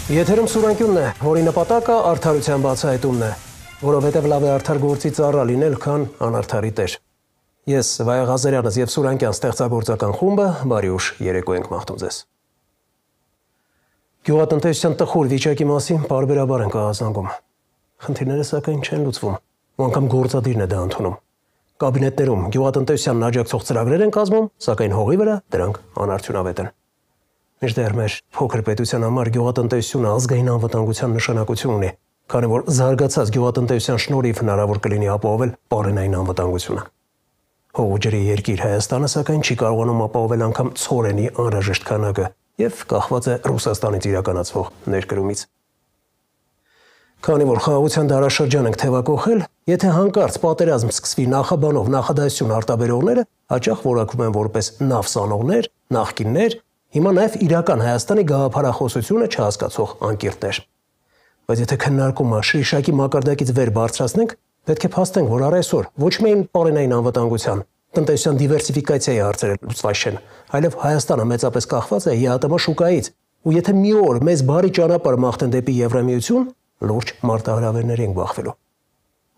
Եթերում Սուրանկյունն է, որի նպատակը արդարության բացահայտումն է, որովհետև լավ է արդար գործի ծառա լինել, քան անարդարի տեր։ Ես Վայա Ղազարյանս եւ Սուրանկյան ստեղծագործական խումբը բարի ուշ երեկո ենք մաղթում ձեզ։ Գյուղատնտեսության տխուր վիճակի մասին պարբերաբար ենք ահազանգում։ Խնդիրները սակայն չեն լուծվում, ու անգամ գործադիրն է դա ընդունում։ Կաբինետներում գյուղատնտեսությանն աջակցող ծրագրեր են կազմում, սակայն հողի վրա դրանք անարդյունավետ են։ Մինչդեռ մեր փոքր պետության համար գյուղատնտեսությունը ազգային անվտանգության նշանակություն ունի, քանի որ զարգացած գյուղատնտեսության շնորհիվ հնարավոր կլինի ապահովել պարենային անվտանգությունը։ Հող ու ջրի երկիր Հայաստանը սակայն չի կարողանում ապահովել անգամ ցորենի անհրաժեշտ քանակը եւ կախված է Ռուսաստանից իրականացվող ներկրումից։ Քանի որ խաղաղության դարաշրջան ենք թևակողել, եթե հանկարծ պատերազմ սկսվի նախաբանով նախադասություն արտաբերողները հաճախ որակվում են որպես նավսանողներ, նախկիններ, հիմա նաև իրական Հայաստանի գաղափարախոսությունը չհասկացող անկիրտներ։ Բայց եթե քննարկումը շրիշակի մակարդակից վեր բարձրացնենք, պետք է փաստենք, որ առ այսօր ոչ միայն պարենային անվտանգության, տնտեսության դիվերսիֆիկացիայի հարցերը լուծված չեն, այլև Հայաստանը մեծապես կախված է ԵԱՏՄ շուկայից, ու եթե մի օր մեզ բարի ճանապարհ մաղթեն դեպի Եվրամիություն, լուրջ մարտահրավերների ենք բախվելու։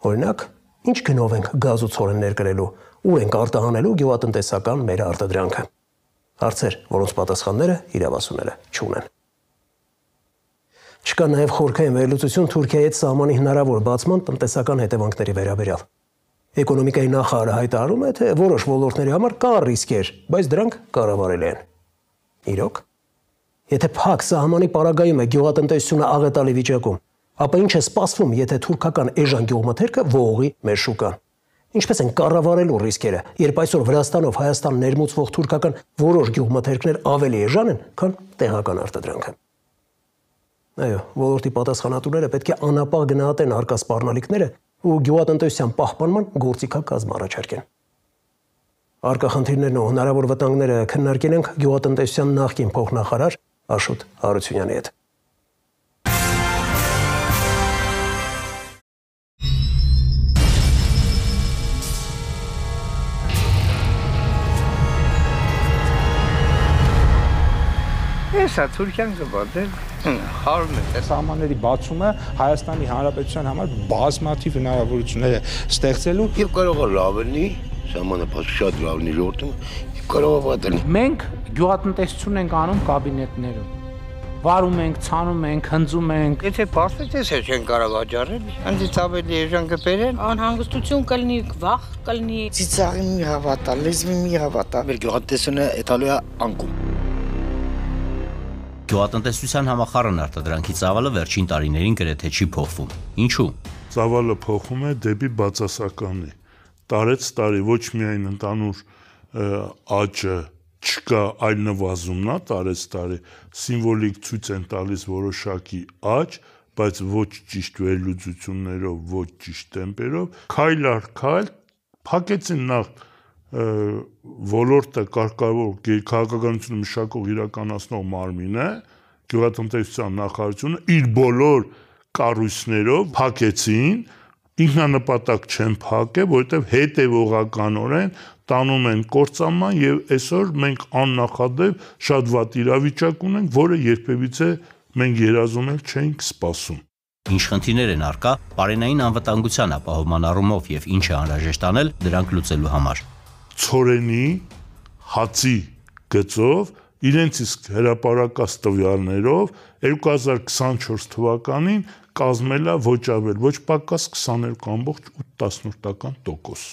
Օրինակ, ինչ գնով ենք գազ ու ցորեն ներկրելու, ուր ենք արտահանելու գյուղատնտեսական մեր արտադրանքը։ Հարցեր, որոնց պատասխանները իրավասուները չունեն։ Չկա նաև խորքային վերլուծություն Թուրքիայի սահմանի հնարավոր բացման տնտեսական հետևանքների վերաբերյալ։ Էկոնոմիկայի նախարարը հայտարարում է, թե որոշ ոլորտների համար կան ռիսկեր, բայց դրանք կառավարելի են։ Իրոք, եթե փակ սահմանի պարագայում է գյուղատնտեսությունը աղետալի վիճակում, ապա ինչ է սպասվում, եթե թուրքական էժան գյուղմթերքը ողողի մեր շուկան։ Ինչպես են կառավարելու ռիսկերը, երբ այսօր Վրաստանով Հայաստան ներմուծվող թուրքական որոշ գյուղմթերքներ ավելի էժան են, քան տեղական արտադրանքը։ Այո, ոլորտի պատասխանատուները պետք է անապահ գնահատեն առկա սպառնալիքները ու գյուղատնտեսության պահպանման գործիքակազմ առաջարկեն։ Առկա խնդիրներն ու հնարավոր վտանգները քննարկել ենք գյուղատնտեսության նախկին փոխնախարար Աշոտ Հարությունյանի հետ։ Հեսա Թուրքիան գտել հարում է։ Սահմանների բացումը Հայաստանի Հանրապետության համար բազմաթիվ հնարավորություններ է ստեղծելու եւ կարող է լավ լինի, սահմանը շատ լավ լինի ժողովրդում, եւ կարող է վատ լինի։ Մենք գյուղատնտեսություն ենք անում կաբինետներում։ Վարում ենք, ցանում ենք, հնձում ենք։ Եթե բացվեց, չեն կարող վաճառել, այնից ավելի էժան կբերեն։ Անհանգստություն կլինի, վախ կլինի։ Ծիծաղի մի հավատա, լեզվի մի հավատա։ Մեր գյուղատնտեսությունը էտալու է անկում։ Գյուղատնտեսության համախառն արտադրանքի ծավալը վերջին տարիներին գրեթե չի փոխվում։ Ինչու՞։ Ծավալը փոխում է դեպի բացասականի։ Տարեց տարի ոչ միայն ընդհանուր աճը չկա, այլ նվազումն է տարեց տարի, սիմվոլիկ ցույց են տալիս որոշակի աճ, բայց ոչ ճիշտ վերլուծություններով, ոչ ճիշտ տեմպերով, քայլ առ քայլ փակեցին նախ ոլորտը կարգավոր քաղաքականությունը մշակող իրականացնող մարմինը, գյուղատնտեսության նախարարությունը իր բոլոր կառույցներով փակեցին, ինքնանպատակ չեն փակել, որովհետև հետևողականորեն տանում են կործանման եւ այսօր մենք աննախադեպ շատ վատ իրավիճակ ունենք, որը երբևիցե մենք երազում էլ չենք սպասում։ Ինչ խնդիրներ են առկա պարենային անվտանգության ապահովման առումով եւ ինչ է անհրաժեշտ անել դրանք լուծելու համար։ Ցորենի, հացի գծով իրենց իսկ հրապարակած տվյալներով 2024 թվականին կազմել է ոչ ավել, ոչ պակաս 22.8%։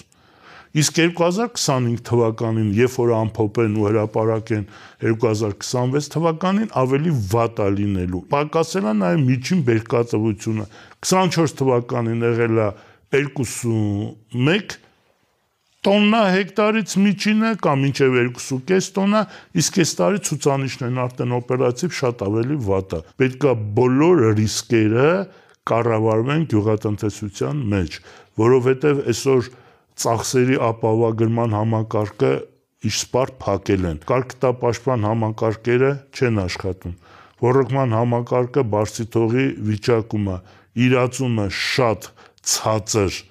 Իսկ 2025 թվականին, երբ որ ամփոփեն ու հրապարակեն 2026 թվականին, ավելի վատ է լինելու։ Պակասել է նաև միջին բերքատվությունը։ 24 թվականին եղել է 21 տոննա հեկտարից միջինը կամ մինչև 2.5 տոննա, իսկ այս տարի ցուցանիշն են արդեն օպերատիվ շատ ավելի վատ է։ Պետք է բոլոր ռիսկերը կառավարվեն գյուղատնտեսության մեջ, որովհետև այսօր ծախսերի ապահովագրման համակարգը իսպարտ փակել են։ Կարգտապաշտպան համակարգերը չեն աշխատում։ Ռոռոկման համակարգը բարձի թողի վիճակում է, իրացումը շատ ցածր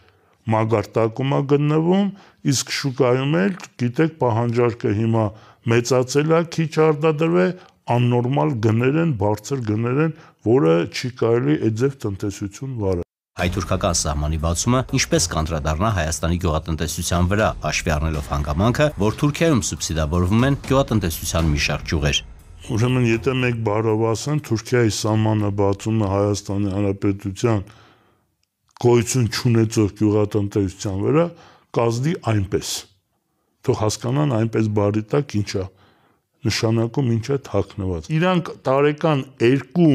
մագարտակում է գտնվում, իսկ շուկայում էլ, գիտեք, պահանջարկը հիմա մեծացել է, քիչ արտադրվել, աննորմալ գներ են, բարձր գներ են, որը չի կարելի այդ ձև տնտեսություն վարել։ Հայ-թուրքական սահմանի բացումը ինչպես կանդրադառնա Հայաստանի գյուղատնտեսության վրա, հաշվի առնելով հանգամանքը, որ Թուրքիայում սուբսիդավորվում են գյուղատնտեսության մի շարք ճյուղեր։ Ուրեմն եթե մեկ բառով ասեն, Թուրքիայի սահմանը բացումը Հայաստանի Հանրապետության գոյություն չունեցող գյուղատնտեսության վրա կազդի այնպես։ Թող հասկանան այնպես բառի տակ ինչ է նշանակում, ինչ է թաքնված։ Իրանք տարեկան 2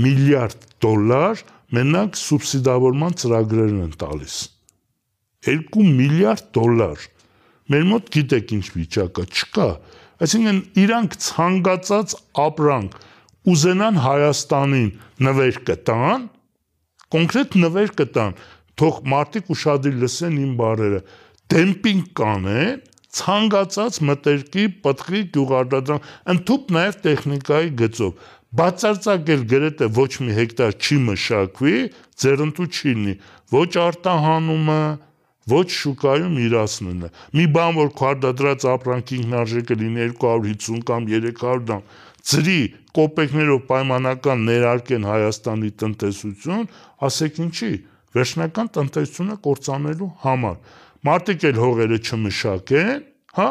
միլիարդ դոլար մենակ սուբսիդավորման ծրագրերն են տալիս։ 2 միլիարդ դոլար։ Մեր մոտ գիտեք ինչ վիճակը չկա։ Այսինքն իրանք ցանկացած ապրանք ուզենան Հայաստանին նվեր կտան, կոնկրետ նվեր կտան, թող մարդիկ ուշադիր լսեն իմ բառերը, դեմպինգ կանեն, ցանկացած մտերքի, պտղի, գյուղարտադրական, ընդհանուր նաև տեխնիկայի գծով։ Բացարձակել գրեթե ոչ մի հեկտար չի մշակվի, ձեռնտու չի լինի, ոչ արտահանումը, ոչ շուկայում իրացնելը։ Մի բան, որ քարտադրած ապրանքի ինքնարժեքը լինի 250 կամ 300 դրամ, ծրի կոպեկներով պայմանական ներարկեն Հայաստանի տնտեսություն, ասեք ինչի, վերջնական տնտեսությունը կործանելու համար։ Մարդիկ էլ հողերը չմշակեն, հա,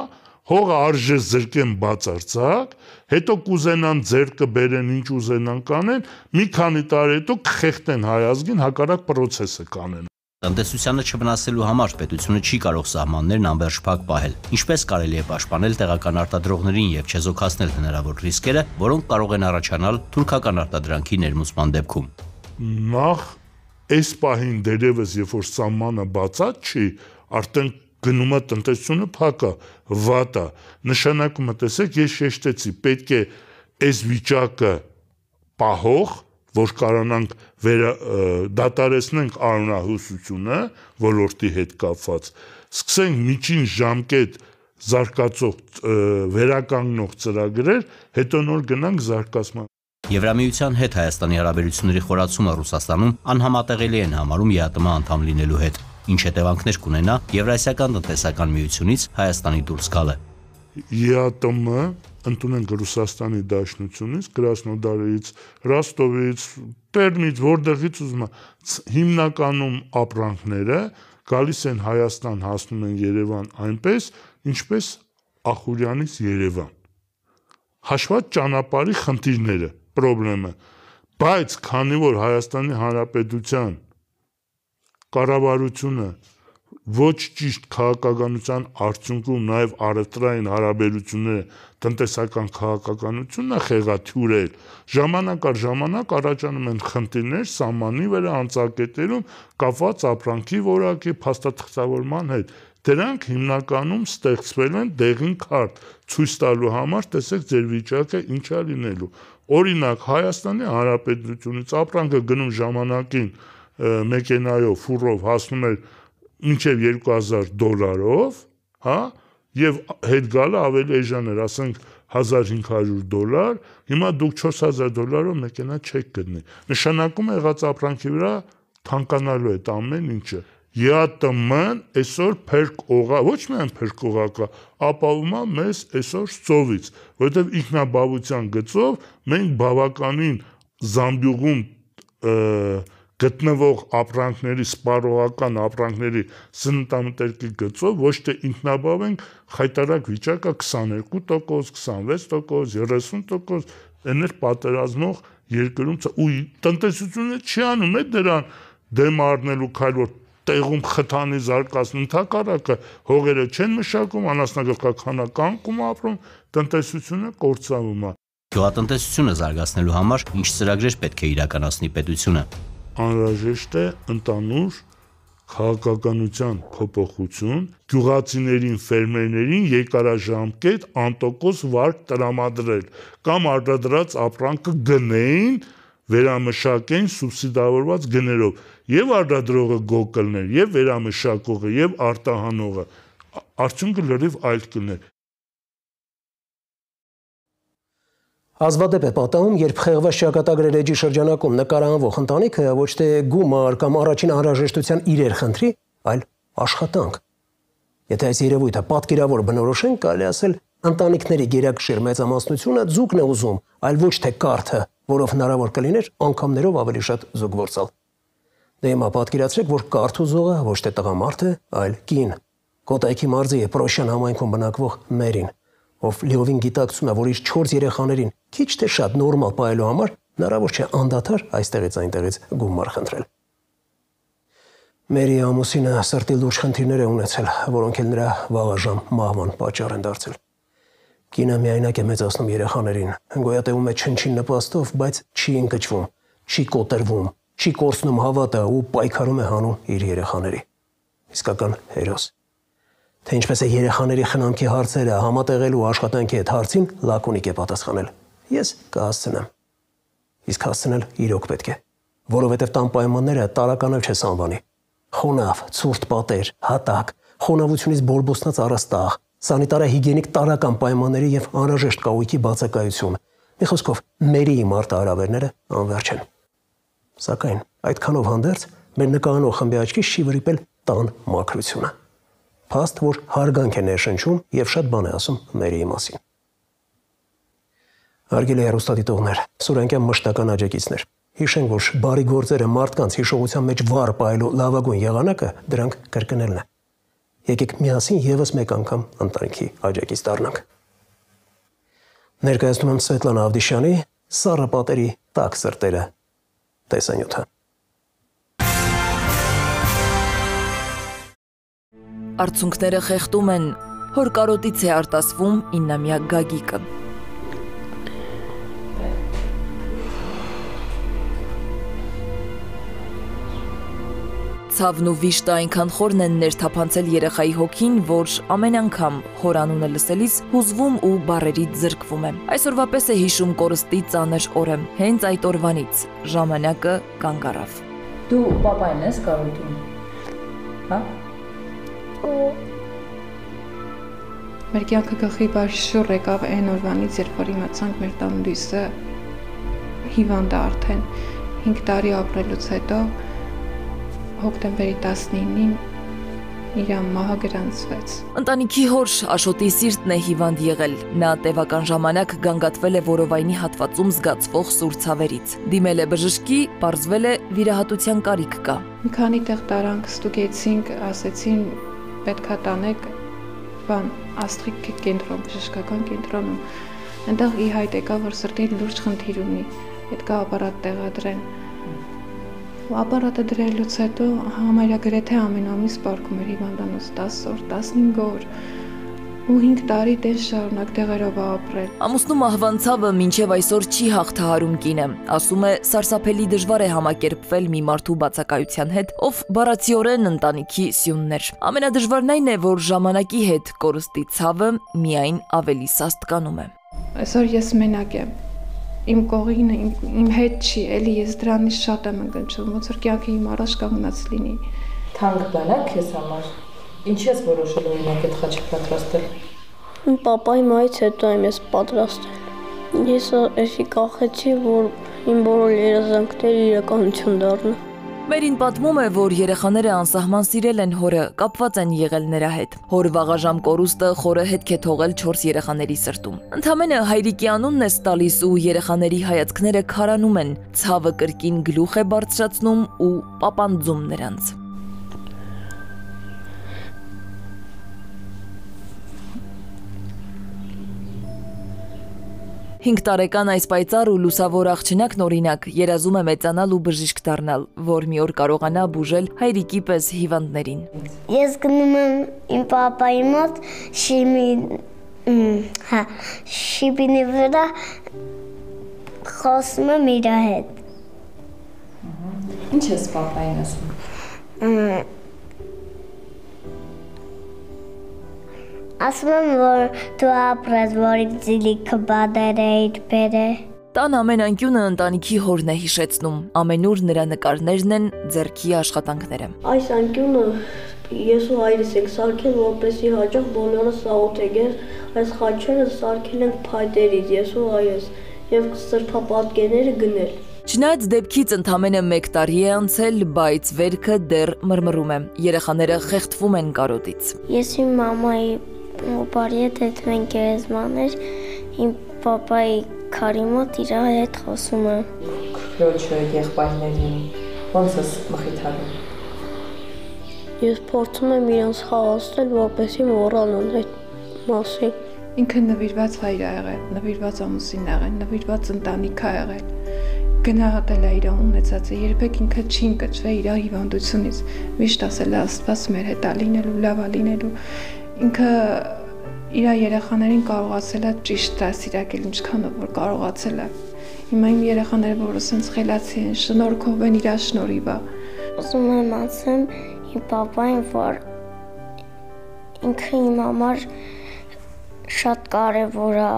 հողը արժե զրկեն բացարձակ, հետո կուզենան ձեռքը բերեն, ինչ ուզենան կանեն, մի քանի տարի հետո կխեղտեն հայ ազգին, հակառակ պրոցեսը կանեն։ Տնտեսությանը չվնասելու համար պետությունը չի կարող սահմաններն անվերջ փակ պահել։ Ինչպես կարելի է պաշտպանել տեղական արտադրողներին եւ չեզոքացնել հնարավոր ռիսկերը, որոնք կարող են առաջանալ թուրքական արտադրանքի ներմուծման դեպքում։ Նախ այս պահին դերևս երբ որ սահմանը բացած չի, արդեն գնում է տնտեսությունը փակա, վատա։ Նշանակումը տեսեք, ես շեշտեցի, պետք է այս վիճակը պահող, որ կարողանանք դադարեցնենք արյունահոսությունը ոլորտի հետ կապված, սկսենք միջին ժամկետ զարգացող վերականգնող ծրագրեր, հետո նոր գնանք զարգացման։ Եվրամիության հետ Հայաստանի հարաբերությունների խորացումը Ռուսաստանում անհամատեղելի են համարում ԵԱՏՄ անդամ լինելու հետ, ինչ հետևանքներ կունենա Եվրասիական տնտեսական միությունից Հայաստանի դուրս գալը։ ԵԱՏՄ ընդունենք Ռուսաստանի Դաշնությունից, Կրասնոդարից, Ռոստովից, Պերմից, որտեղից ուզում հիմնականում ապրանքները գալիս են Հայաստան, հասնում են Երևան այնպես, ինչպես Ախուրյանից Երևան։ Հաշված ճանապարհի խնդիրները, պրոբլեմը, բայց քանի որ Հայաստանի Հանրապետության կառավարությունը ոչ ճիշտ քաղաքականության արդյունքում նաև առևտրային հարաբերությունները, տնտեսական քաղաքականությունն է խեղաթյուրել, ժամանակ առ ժամանակ առաջանում են խնդիրներ սահմանի վրա անցակետերում կապված ապրանքի որակի փաստաթղթավորման հետ։ Դրանք հիմնականում ստեղծվել են դեղին քարտ ցույց տալու համար, տեսեք ձեր վիճակը ինչ է լինելու։ Օրինակ Հայաստանի Հանրապետությունից ապրանքը գնում ժամանակին մեքենայով, ֆուրով հասնում էր մինչև $2000, հա, եւ հետ գալը ավելի էժան էր, ասենք $1500, հիմա դուք $4000 մեքենա չեք գտնի։ Նշանակում է եղած ապրանքի վրա թանկանալու է ամեն ինչը։ ԵԱՏՄ-ն այսօր փրկողա, ոչ միայն փրկողակա, ապահովում է մեզ այսօր ծովից, որովհետև ինքնաբավության գծով մենք բավականին Զամբյուղում գտնվող ապրանքների, սպառողական ապրանքների սննդամթերքի գծով ոչ թե ինքնաբավ ենք, խայտարակ վիճակը 22%, 26%, 30%, էներ պատերազմող երկրում ու տնտեսությունը չի անում է դրան դեմ առնելու քայլ, որ տեղում խթանի զարգացնում, ընդհակառակը հողերը չեն մշակում, անասնագլխականքում ապրում, տնտեսությունը կործանվում է։ Գյուղատնտեսությունը զարգացնելու համար ինչ ծրագրեր պետք է իրականացնի պետությունը։ Անհրաժեշտ է ընդհանուր քաղաքականության փոփոխություն, գյուղացիներին, ֆերմերներին երկարաժամկետ անտոկոս վարկ տրամադրել կամ արտադրած ապրանքը գնեին, վերամշակեն սուբսիդավորված գներով, եւ արտադրողը գոհ կլներ, եւ վերամշակողը, եւ արտահանողը, արդյունքը լրիվ այլ կլներ։ Հազվադեպ է պատահում, երբ խեղված ճակատագրեր էջի շրջանակում նկարահանվող ընտանիքը ոչ թե գումար կամ առաջին անհրաժեշտության իրեր խնդրի, այլ աշխատանք։ Եթե այս երևույթը պատկերավոր բնորոշենք, կարելի ասել Ընտանիքների գերակշիռ մեծամասնությունը ձուկն է ուզում, այլ ոչ թե կարթը, որով հնարավոր կլիներ անգամներով ավելի շատ ձուկ որսալ։ Դե հիմա պատկերացրեք, որ կարթ ուզողը ոչ թե տղամարդ է, այլ կին։ Կոտայքի մարզի Պրոշյան համայնքում բնակվող Մերին, ով լիովին գիտակցում է, որ իր 4 երեխաներին քիչ թե շատ նորմալ պահելու համար հնարավոր չէ անդադար այստեղից այնտեղից գումար խնդրել։ Մերի ամուսինը սրտի լուրջ խնդիրներ է ունեցել, որոնք էլ նրա վաղաժամ մահվան պատճառ են դարձել։ Կինը միայնակ է մեծացնում երեխաներին, գոյատևում է չնչին նպաստով, բայց չի ընկճվում, չի կոտրվում, չի կորցնում հավատը ու պայքարում է հանուն իր երեխաների։ Իսկական հերոս։ Թե ինչպես է երեխաների խնամքի հարցերը համատեղելու աշխատանքի այդ հարցին լակոնիկ է պատասխանել։ Ես կհասցնեմ։ Իսկ հասցնել իրոք պետք է, որովհետև տան պայմանները տարականով չես անվանի։ Խոնավ, ցուրտ պատեր, հատակ, խոնավությունից բորբոսնած առաստաղ, սանիտարահիգիենիկ տարրական պայմանների եւ անհրաժեշտ կահույքի բացակայություն։ Մի խոսքով, Մերիի մարտահրավերները անվերջ են։ Սակայն այդքանով հանդերձ մեր նկարանող խմբի աչքից չի վրիպել տան մաքրությունը։ Փաստ, որ հարգանք է ներշնչում եւ շատ բան է ասում Մերիի մասին։ Հարգելի հեռուստադիտողներ, սուրենկյան մշտական աջակիցներ, հիշենք, որ բարի գործերը մարդկանց հիշողության մեջ վառ պահելու լավագույն եղանակը դրանք կրկնելն է։ Եկեք միասին եւս մեկ անգամ ընտանիքի աջակից դառնանք։ Ներկայացնում եմ Սվետլանա Ավդիշյանի «Սառը պատերի տաք սրտերը» տեսանյութը։ Արցունքները խեղդում են, հոր կարոտից է արտասվում 9-ամյա Գագիկը։ Ցավն ու վիշտը այնքան խորն են ներթափանցել երեխայի հոգին, որ ամեն անգամ հոր անունը լսելիս հուզվում ու բառերից զրկվում է։ Այսօրվա պես է հիշում կորստի ծանր օրը։ Հենց այդ օրվանից ժամանակը կանգ առավ։ Դու պապային ես կարոտում։ Հա? Մեր կյանքը գլխի բարձր եկավ այն օրվանից, երբ որ իմացանք մեր տան լույսը հիվանդ է արդեն 5 տարի ապրելուց հետո հոկտեմբերի 19-ին իր մահը գրանցվեց։ Ընտանիքի հոր Աշոտի սիրտն է հիվանդ եղել։ Նա տևական ժամանակ գանգատվել է որովայնի հատվածում զգացվող սուր ցավերից։ Դիմել է բժշկի, պարզվել է վիրահատության կարիք կա։ Մի քանի տեղ տարանք, ստուգեցինք, ասեցին պետքա տանեք աստրիկ կենտրոն, բժշկական կենտրոնում։ Այնտեղ ի հայտ եկավ, որ սրտի լուրջ խնդիր ունի, պետքա ապարատ տեղադրեն։ Ապարատը դրելուց հետո համարյա գրեթե ամեն ամիս պարկում էր հիվանդանոց 10 օր, 15 օր ու 5 տարի տես շարունակ դեղերով ապրել։ Ամուսնու մահվան ցավը մինչև այսօր չի հաղթահարում կինը։ Ասում է, սարսափելի դժվար է համակերպվել մի մարդու բացակայության հետ, ով բառացիորեն ընտանիքի սյունն էր։ Ամենադժվարն այն է, որ ժամանակի հետ կորստի ցավը միայն ավելի սաստկանում է։ Այսօր ես մենակ եմ։ Իմ կողինը իմ հետ չի, էլի ես դրանից շատ եմ ընկճում, ոնց որ կյանքը իմ առաջ կանգնած լինի։ Թանկ բանա քեզ համար։ Ինչի՞ ես որոշել օրինակ այդ խաչը պատրաստել։ Իմ պապայի մայից հետո եմ ես պատրաստել։ Ես էսի կախեցի, որ իմ բոլոր երազանքները իրականություն դառնան։ Մերին պատմում է, որ երեխաները անսահման սիրել են հորը, կապված են եղել նրա հետ։ Հոր վաղաժամ կորուստը խորը հետք է թողել 4 երեխաների սրտում։ Ընդամենը հայրիկի անունն է տալիս ու երեխաների հայացքները քարանում են, ցավը կրկին գլուխ է բարձրացնում ու պապանձում նրանց։ 5 տարեկան այս պայծառ ու լուսավոր աղջնակն օրինակ երազում է մեծանալ ու բժիշկ դառնալ, որ մի օր կարողանա բուժել հայրիկի պես հիվանդներին։ Ես գնում եմ իմ պապայի մոտ շիպինի վրա խոսում եմ իր հետ։ Ինչ ես պապային ասում։ Ասում եմ, որ դու ապրես, որ ձիլիքը բադեր էիր բերը։ Տան ամեն անկյունը ընտանիքի հորն է հիշեցնում, ամենուր նրա նկարներն են, ձեռքի աշխատանքները։ Այս անկյունը ես ու հայրս ենք սարքել, որպեսզի հաճախ բոլորը սաղոթենք, այս խաչերը սարքել ենք փայտերից, ես ու հայրս, եւ սրբապատկերները գնել։ Չնայած դեպքից ընդամենը 1 տարի է անցել, բայց վերքը դեռ մռմռում է։ Երեխաները խեղդվում են կարոտից։ Ես իմ մամայի բարի հետ մենք գերեզմաներ, իմ պապայի քարի մոտ իր հետ խոսում եմ։ Քրոջը եղբայրներին ոնց ես մխիթարում։ Ես փորձում եմ իրենց խաղացնել, որպեսզի մոռանան այդ մասին։ Ինքը նվիրված հայր ա եղել, նվիրված ամուսին ա եղել, նվիրված ընտանիք ա եղել։ Գնահատել է իր ունեցածը, երբեք ինքը չի ընկճվել իր հիվանդությունից։ Միշտ ասել է Աստված մեր հետ ա լինելու, լավ ա լինելու։ Ինքը իր երեխաներին կարողացել է ճիշտ դաստիարակել ինչքանով որ կարողացել է։ Հիմա իմ երեխաները որ ասենց խելացի են, շնորհքով են իր շնորհիվ ա։ Ուզում եմ ասեմ իմ պապային, որ ինքը իմ համար շատ կարևոր է։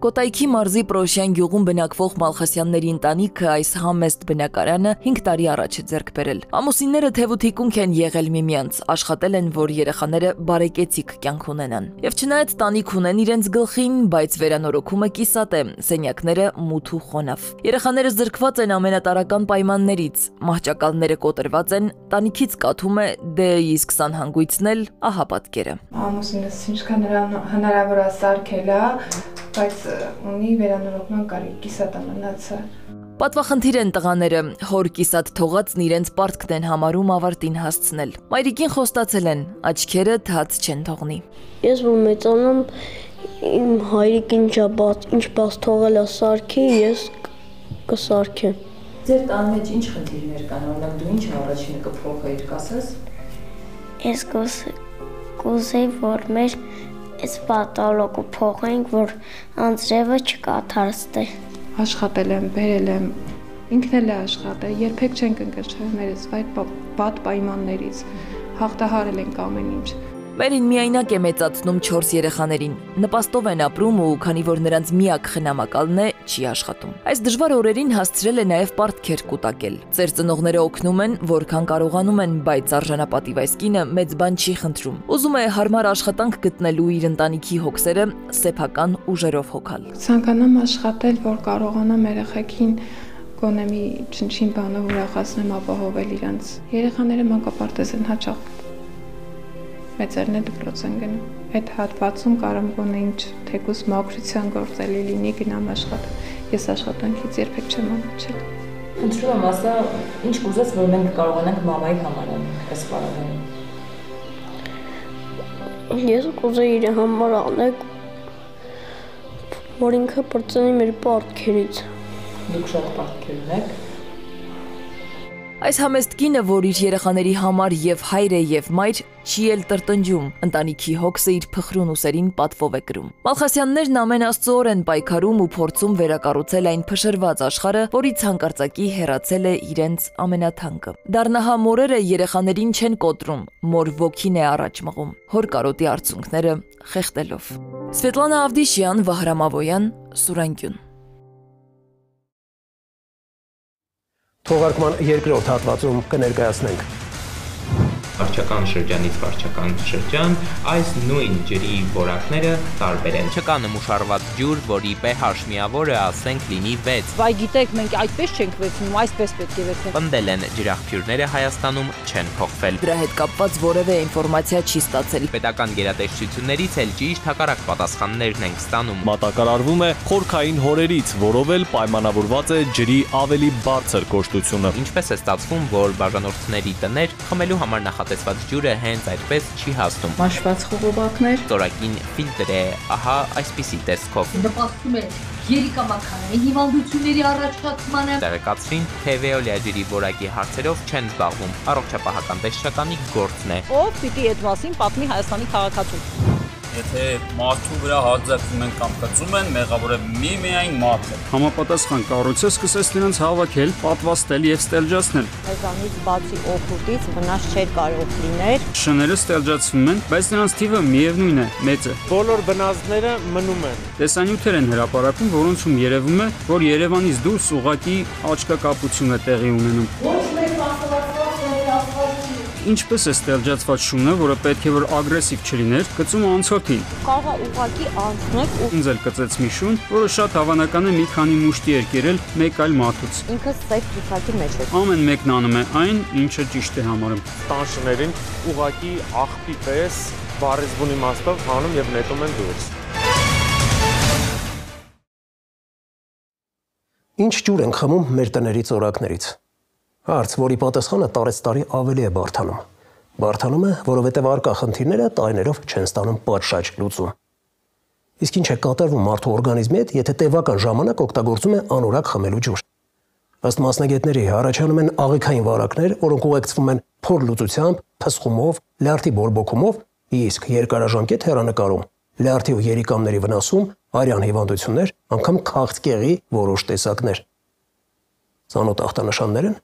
Կոտայքի մարզի Պրոշյան գյուղում բնակվող Մալխասյանների ընտանիքը այս համեստ բնակարանը 5 տարի առաջ է ձեռք բերել։ Ամուսինները թևութիկունք են եղել միմյանց, աշխատել են, որ երեխաները բարեկեցիկ կյանք ունենան։ Եվ չնայած տանիք ունեն իրենց գլխին, բայց վերանորոգումը կիսատ է, սենյակները մութ ու խոնավ։ Երեխաները զրկված են ամենատարական պայմաններից, մահճակալները կոտրված են, տանիքից կաթում է, դե իսկ սանհանգույցն էլ ահա պատկերը։ Ամուսինս ինչքան հնարավոր է սարքել է, բայց ունի վերանորոգման կարիք, կիսատ մնացա։ Պատվախնդիր են տղաները, հոր կիսատ թողածն իրենց պարտքն են համարում ավարտին հասցնել։ Մայրիկին խոստացել են, աչքերը թաց չեն թողնի։ Ես որ մեծանամ, իմ հայրիկին ինչ բաց թողել է սարքի, ես կսարքեմ։ Ձեր տան մեջ ինչ խնդիրներ կան, օրինակ դու ինչ առաջինը կփոխեիր, կասես։ Ես կուզեի, որ մեր այս պատալոգը փոխենք, որ անձրևը չկաթարստե։ Աշխատել եմ, բերել եմ, ինքն էլ է աշխատել, երբեք չենք ընկճվել մեր այս վատ պայմաններից, հաղթահարել ենք ամեն ինչ։ Մերին միայնակ է մեծացնում 4 երեխաներին, նպաստով են ապրում ու քանի որ նրանց միակ խնամակալն է, չի աշխատում։ Այս դժվար օրերին հասցրել է նաև պարտքեր կուտակել։ Ձեր ծնողները օգնում են, որքան կարողանում են, բայց արժանապատիվ այս կինը մեծ բան չի խնդրում։ Ուզում է հարմար աշխատանք գտնելու իր ընտանիքի հոգսերը սեփական ուժերով հոգալ։ Ցանկանամ աշխատել, որ կարողանամ երեխեքին գոնե մի չնչին բանով ուրախացնեմ, ապահովել իրանց։ Երեխաները մանկապարտեզ են հաճախ մեծերն է դպրոց են գնում։ Այդ հատվածում կարամ գոնե ինչ թեկուս մաքրության գործելի լինի գնամ աշխատել։ Ես աշխատանքից երբեք չեմ ամաչել։ Խնդրում եմ ասա, ինչ կուզես, որ մենք կարողանանք մամայի համար այս բանը։ Ես կուզեի իր համար անել, որ ինքը բրծնի մեր պարտքերից։ Դուք շատ պարտքեր ունեք։ Այս համեստ կինը, որ իր երեխաների համար եւ հայր է եւ մայր, չի էլ տրտնջում, ընտանիքի հոգսը իր փխրուն ուսերին պատվով է կրում։ Մալխասյաններն ամեն աստծո օր են պայքարում ու փորձում վերակառուցել այն փշրված աշխարհը, որից հանկարծակի հեռացել է իրենց ամենաթանկը։ Դառնահամ օրերը երեխաներին չեն կոտրում, մոր ոգին է առաջ մղում, հոր կարոտի արցունքները խեղդելով։ Սվետլանա Ավդիշյան, Վահրամ Ավոյան, Սուրանկյուն։ Թողարկման երկրորդ հատվածում կներկայացնենք վարչական շրջանից վարչական շրջան, այս նույն ջրի որակները տարբեր են։ Չկա նմուշարված ջուր, որի pH միավորը ասենք լինի 6։ Վայ գիտեք, մենք այդպես չենք վերցնում, այսպես պետք է վերցնենք։ Պնդել են ջրաղբյուրները Հայաստանում չեն փոխվել։ Դրա հետ կապված որևէ ինֆորմացիա չի ստացել։ Պետական գերատեսչություններից էլ ճիշտ հակառակ պատասխաններն են ստանում։ Մատակարարվում է խորքային հորերից, որով էլ պայմանավորված է ջրի ավելի բարձր կոշտությունը։ Ինչպես է ստացվում, որ բաժանորդների տներ խմելու համար նախատեսված ջուրը հենց այդպես չի հասնում։ Մաշված խողովակներ, ծորակին ֆիլտր է, ահա այսպիսի տեսքով։ Նպաստում է երիկամաքարային հիվանդությունների առաջացմանը։ Տեղեկացրին, թե վեոլիա ջրի որակի հարցերով չեն զբաղվում, առողջապահական տեսչականի գործն է։ Ով պիտի այդ մասին պատմի Հայաստանի քաղաքացուն։ Եթե մարդու վրա հարձակվում են կամ կծում են, մեղավոր է միայն մարդը։ Համապատասխան կառույցը սկսեց նրանց հավաքել, պատվաստել եւ ստելջացնել։ Մեզանից բացի օգուտից վնաս չէր կարող լինել։ Շները ստելջացվում են, բայց նրանց թիվը միևնույն է, մեծ է։ Բոլոր բնազդները մնում են։ Տեսանյութեր են հրապարակում, որոնցում երևում է, որ Երևանից դուրս ուղղակի աչքակապություն է տեղի ունենում։ Ոչ մեկ Ինչպես է ստելջացված շունը, որը պետք է որ ագրեսիվ չլիներ, գծում անցորդին։ Կարող է ուղղակի անցնել ու ինձ էլ գծեց մի շուն, որը շատ հավանական է մի քանի մուշտի էր կերել մեկ այլ մարդուց։ ինքը սեյֆ ցուցակի մեջ է։ Ամեն մեկն անում է այն, ինչը ճիշտ է համարում։ Տանշներին ուղղակի աղբի պես բառից բուն իմաստով հանում եւ նետում են դուրս։ Ինչ ջուր ենք խմում մեր տներից օրակներից։ Հարց, որի պատասխանը տարեցտարի ավելի է բարդանում։ Բարդանում է, որովհետև արկա խնդիրները տարիներով չեն ստանում պատշաճ լուծում։ Իսկ ինչ է կատարվում մարդու օրգանիզմի հետ, եթե տևական ժամանակ օգտագործում է անորակ խմելու ջուր։ Ըստ մասնագետների առաջանում են աղիքային վարակներ, որոնք ուղեկցվում են փոր լուծությամբ, փսխումով, լյարդի բորբոքումով, իսկ երկարաժամկետ հեռանկարում, լյարդի ու երիկամների վնասում, արյան հիվանդություններ, անգամ քաղցկեղի որոշ տեսակներ։ Ծանոթ ախտանշաններ են։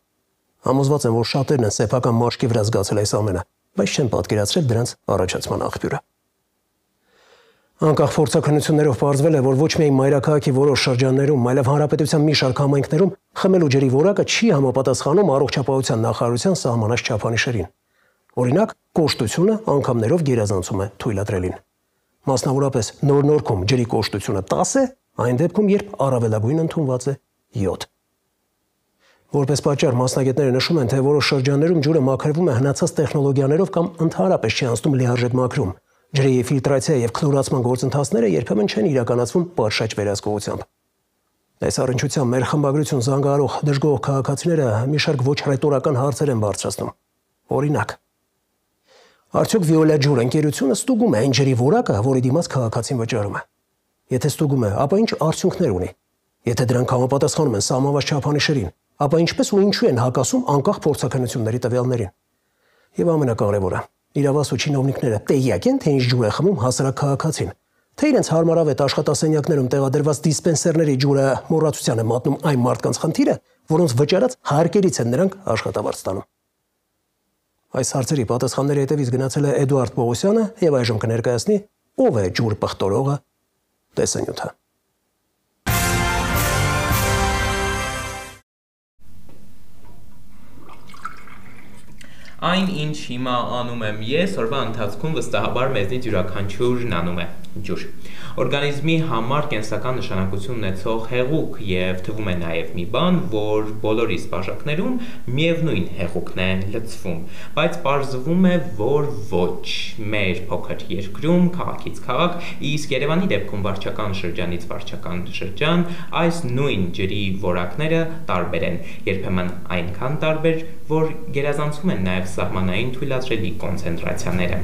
Համոզված եմ, որ շատերն են սեփական մաշկի վրա զգացել այս ամենը, բայց չեն պատկերացրել դրանց առաջացման աղբյուրը։ Անկախ փորձաքննություններով պարզվել է, որ ոչ միայն մայրաքաղաքի որոշ շրջաններում, այլև հանրապետության մի շարք համայնքներում խմելու ջրի որակը չի համապատասխանում առողջապահության նախարարության սահմանած չափանիշերին։ Օրինակ, կոշտությունը անգամներով գերազանցում է թույլատրելին։ Մասնավորապես նոր-նորքում ջրի կոշտությունը 10 է, այն դեպքում, երբ առավելագույն ընդունված է 7։ Որպես պատճառ մասնագետները նշում են, թե որոշ շրջաններում ջուրը մաքրվում է հնացած տեխնոլոգիաներով կամ ընդհանրապես չի անցնում լիարժեք մաքրում։ Ջրի ֆիլտրացիա եւ քլորացման գործընթացները երբեմն չեն իրականացվում պատշաճ վերահսկողությամբ։ Այս առնչությամբ մեր խմբագրություն զանգահարող դժգոհ քաղաքացիները մի շարք ոչ ռետորական հարցեր են բարձրացնում։ Օրինակ, արդյոք Վիոլա ջուր ընկերությունը ստուգում է այն ջրի որակը, որի դիմաց քաղաքացին վճարում է։ Եթե ստուգում է, ապա ինչ արդյունքներ ունի։ Եթե դրանք համապատասխանում են սահմանված չափանիշերին, ապա ինչպես ու ինչու են հակասում անկախ փորձաքննությունների տվյալներին։ Եվ ամենակարևորը, իրավասու չինովնիկները տեղյակ են, թե ինչ ջուր է խմում հասարակ քաղաքացին, թե իրենց հարմարավետ աշխատասենյակներում տեղադրված դիսպենսերների ջուրը մոռացության է մատնում այն մարդկանց խնդիրը, որոնց վճարած հարկերից են նրանք աշխատավարձ ստանում։ Այս հարցերի պատասխանների հետևից գնացել է Էդուարդ Պողոսյանը եւ այժմ կներկայացնի ով է ջուր պղտորողը տեսանյութը։ Այն, ինչ հիմա անում եմ ես, օրվա ընթացքում վստահաբար մեզնից յուրաքանչյուրն անում է ջուր։ Օրգանիզմի համար կենսական նշանակություն ունեցող հեղուկ եւ թվում է նաեւ մի բան, որ բոլորիս բաժակներում միևնույն հեղուկն է լցվում, բայց պարզվում է, որ ոչ մեր փոքր երկրում, քաղաքից քաղաք, իսկ Երևանի դեպքում վարչական շրջանից վարչական շրջան, այս նույն ջրի որակները տարբեր են, երբեմն այնքան տարբեր, որ գերազանցում են նաեւ սահմանային թույլատրելի կոնցենտրացիաները։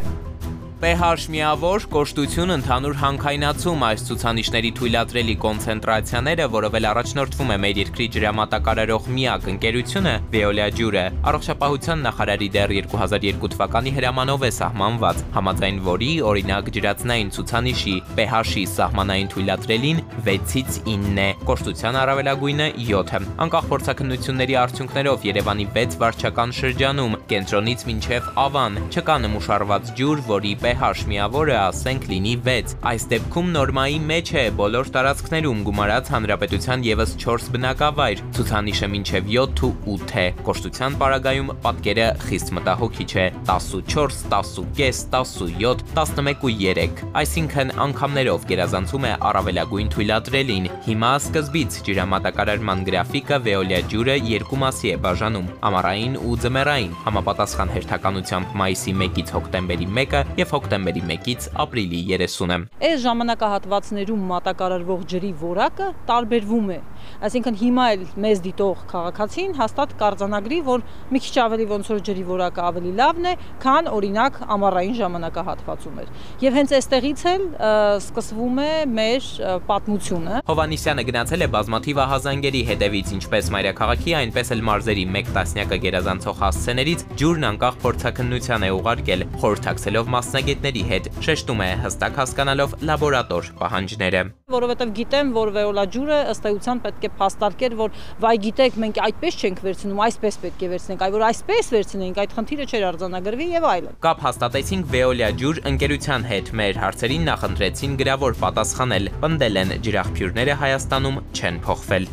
pH միավոր, կոշտություն, ընդհանուր հանքայնացում այս ցուցանիշների թույլատրելի կոնցենտրացիաները, որով էլ առաջնորդվում է մեր երկրի ջրամատակարարող միակ ընկերությունը Veolia ջուրը, առողջապահության նախարարի դեռ 2002 թվականի հրամանով է սահմանված, համաձայն որի օրինակ ջրածնային ցուցանիշի pH-ի սահմանային թույլատրելին 6-ից 9 է, կոշտության առավելագույնը 7-ը։ Անկախ փորձաքննությունների արդյունքներով Երևանի 6 վարչական շրջանում, կենտրոնից մինչև Ավան, չկա նմուշարված ջուր, որի pH միավորը ասենք լինի 6։ Այս դեպքում նորմայի մեջ է բոլոր տարածքներում գումարած հանրապետության եւս 4 բնակավայր, ցուցանիշը մինչև 7 ու 8 է։ Կոշտության պարագայում պատկերը խիստ մտահոգիչ է՝ 14, 10.5, 17, 11.3, այսինքն անգամներով գերազանցում է առավելագույն թույլատրելին։ Հիմա սկզբից ջրամատակարարման գրաֆիկը Veolia ջուրը երկու մասի է բաժանում՝ ամառային ու ձմեռային, համապատասխան հերթականությամբ մայիսի 1-ից հոկտեմբերի 1-ը եւ հոկտեմբերի 1-ից ապրիլի 30-ը։ Այս ժամանակահատվածներում մատակարարվող ջրի որակը տարբերվում է։ Այսինքն հիմա էլ մեզ դիտող քաղաքացին հաստատ կարձանագրի, որ մի քիչ ավելի ոնց որ ջրի որակը ավելի լավն է, քան օրինակ ամառային ժամանակահատվածում էր։ Եւ հենց այստեղից էլ սկսվում է մեր պատմությունը։ Հովանիսյանը գնացել է բազմաթիվ ահազանգերի հետևից, ինչպես մայրաքաղաքի, այնպես էլ մարզերի 1 տասնյակը գերազանցող հասցեներից ջուրն անկախ փորձաքննության է ուղարկել, խորհրդակցելով մասնագետների հետ, շեշտում է հստակ հասկանալով լաբորատոր պահանջները։ Որովհետև գիտեմ, որ Veolia ջուրը ըստ էության պետք է փաստարկեր, որ վայ գիտեք, մենք այդպես չենք վերցնում, այսպես պետք է վերցնենք, այ որ այսպես վերցնենք, այդ խնդիրը չէր արձանագրվի եւ այլն։ Կապ հաստատեցինք Veolia ջուր ընկերության հետ, մեր հարցերին նախընտրեցին գրավոր պատասխանել, պնդել են ջրաղբյուրները Հայաստանում չեն փոխվել։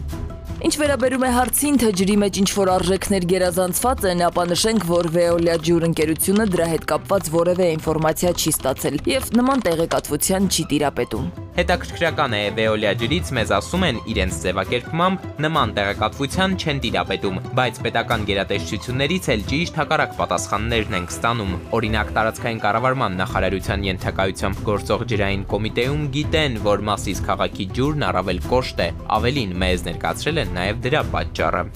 Ինչ վերաբերում է հարցին, թե ջրի մեջ ինչ-որ արժեքներ գերազանցված են, ապա նշենք, որ Veolia ջուր ընկերությունը դրա հետ կապված որևէ ինֆորմացիա չի ստացել եւ նման տեղեկատվության չի տիրապետում։ Հետաքրքրական է, Veolia ջրից մեզ ասում են իրենց ձևակերպմամբ նման տեղեկատվության չեն տիրապետում, բայց պետական գերատեսչություններից էլ ճիշտ հակառակ պատասխաններն ենք ստանում։ Օրինակ, տարածքային կառավարման նախարարության ենթակայությամբ գործող ջրային կոմիտեում գիտեն, որ Մասիս քաղաքի ջուրն առավել կոշտ է, ավելին մեզ ներկայացրել են նաև դրա պատճառը։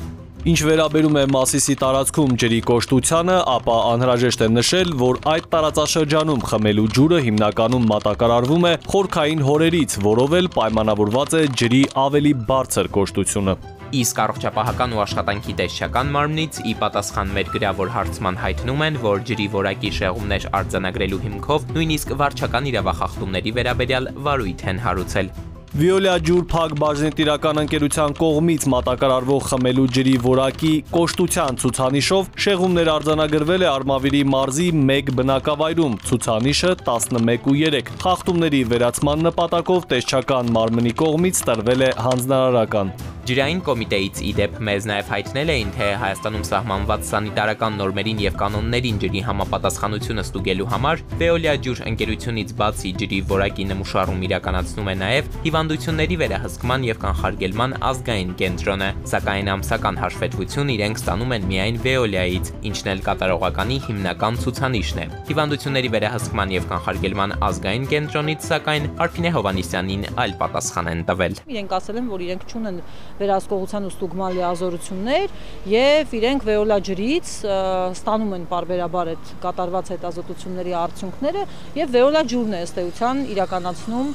Ինչ վերաբերում է Մասիսի տարածքում ջրի կոշտությանը, ապա անհրաժեշտ է նշել, որ այդ տարածաշրջանում խմելու ջուրը հիմնականում մատակարարվում է խորքային հորերից, որով էլ պայմանավորված է ջրի ավելի բարձր կոշտությունը։ Իսկ առողջապահական ու աշխատանքի տեսչական մարմնից ի պատասխան մեր գրավոր հարցման հայտնում են, որ ջրի որակի շեղումներ արձանագրելու հիմքով նույնիսկ վարչական իրավախախտումների վերաբերյալ վարույթ են հարուցել։ Veolia ջուր փակ բաժնետիրական ընկերության կողմից մատակարարվող խմելու ջրի որակի կոշտության ցուցանիշով շեղումներ արձանագրվել է Արմավիրի մարզի 1 բնակավայրում, ցուցանիշը 11.3։ Խախտումների վերացման նպատակով տեսչական մարմնի կողմից տրվել է հանձնարարական։ Ջրային կոմիտեից իդեպ մեզ նաև հայտնել էին, թե Հայաստանում սահմանված սանիտարական նորմերին եւ կանոններին ջրի համապատասխանությունը ստուգելու համար Veolia ջուր ընկերությունից բացի ջրի որակի նմուշարում իրականացնում է նաև հիվանդությունների վերահսկման եւ կանխարգելման ազգային կենտրոնը, սակայն ամսական հաշվետվություն իրենք ստանում են միայն Veolia-ից, ինչն էլ կատարողականի հիմնական ցուցանիշն է։ Հիվանդությունների վերահսկման եւ կանխարգելման ազգային կենտրոնից սակայն Արփինե Հովհաննիսյանին այլ պատասխան են տվել։ Իրենք ասել են, որ իրենք չունեն վերահսկողության ու ստուգման լիազորություններ եւ իրենք Veolia ջրից ստանում են պարբերաբար այդ կատարված հետազոտությունների արդյունքները եւ Veolia ջուրն է ըստ էության իրականացնում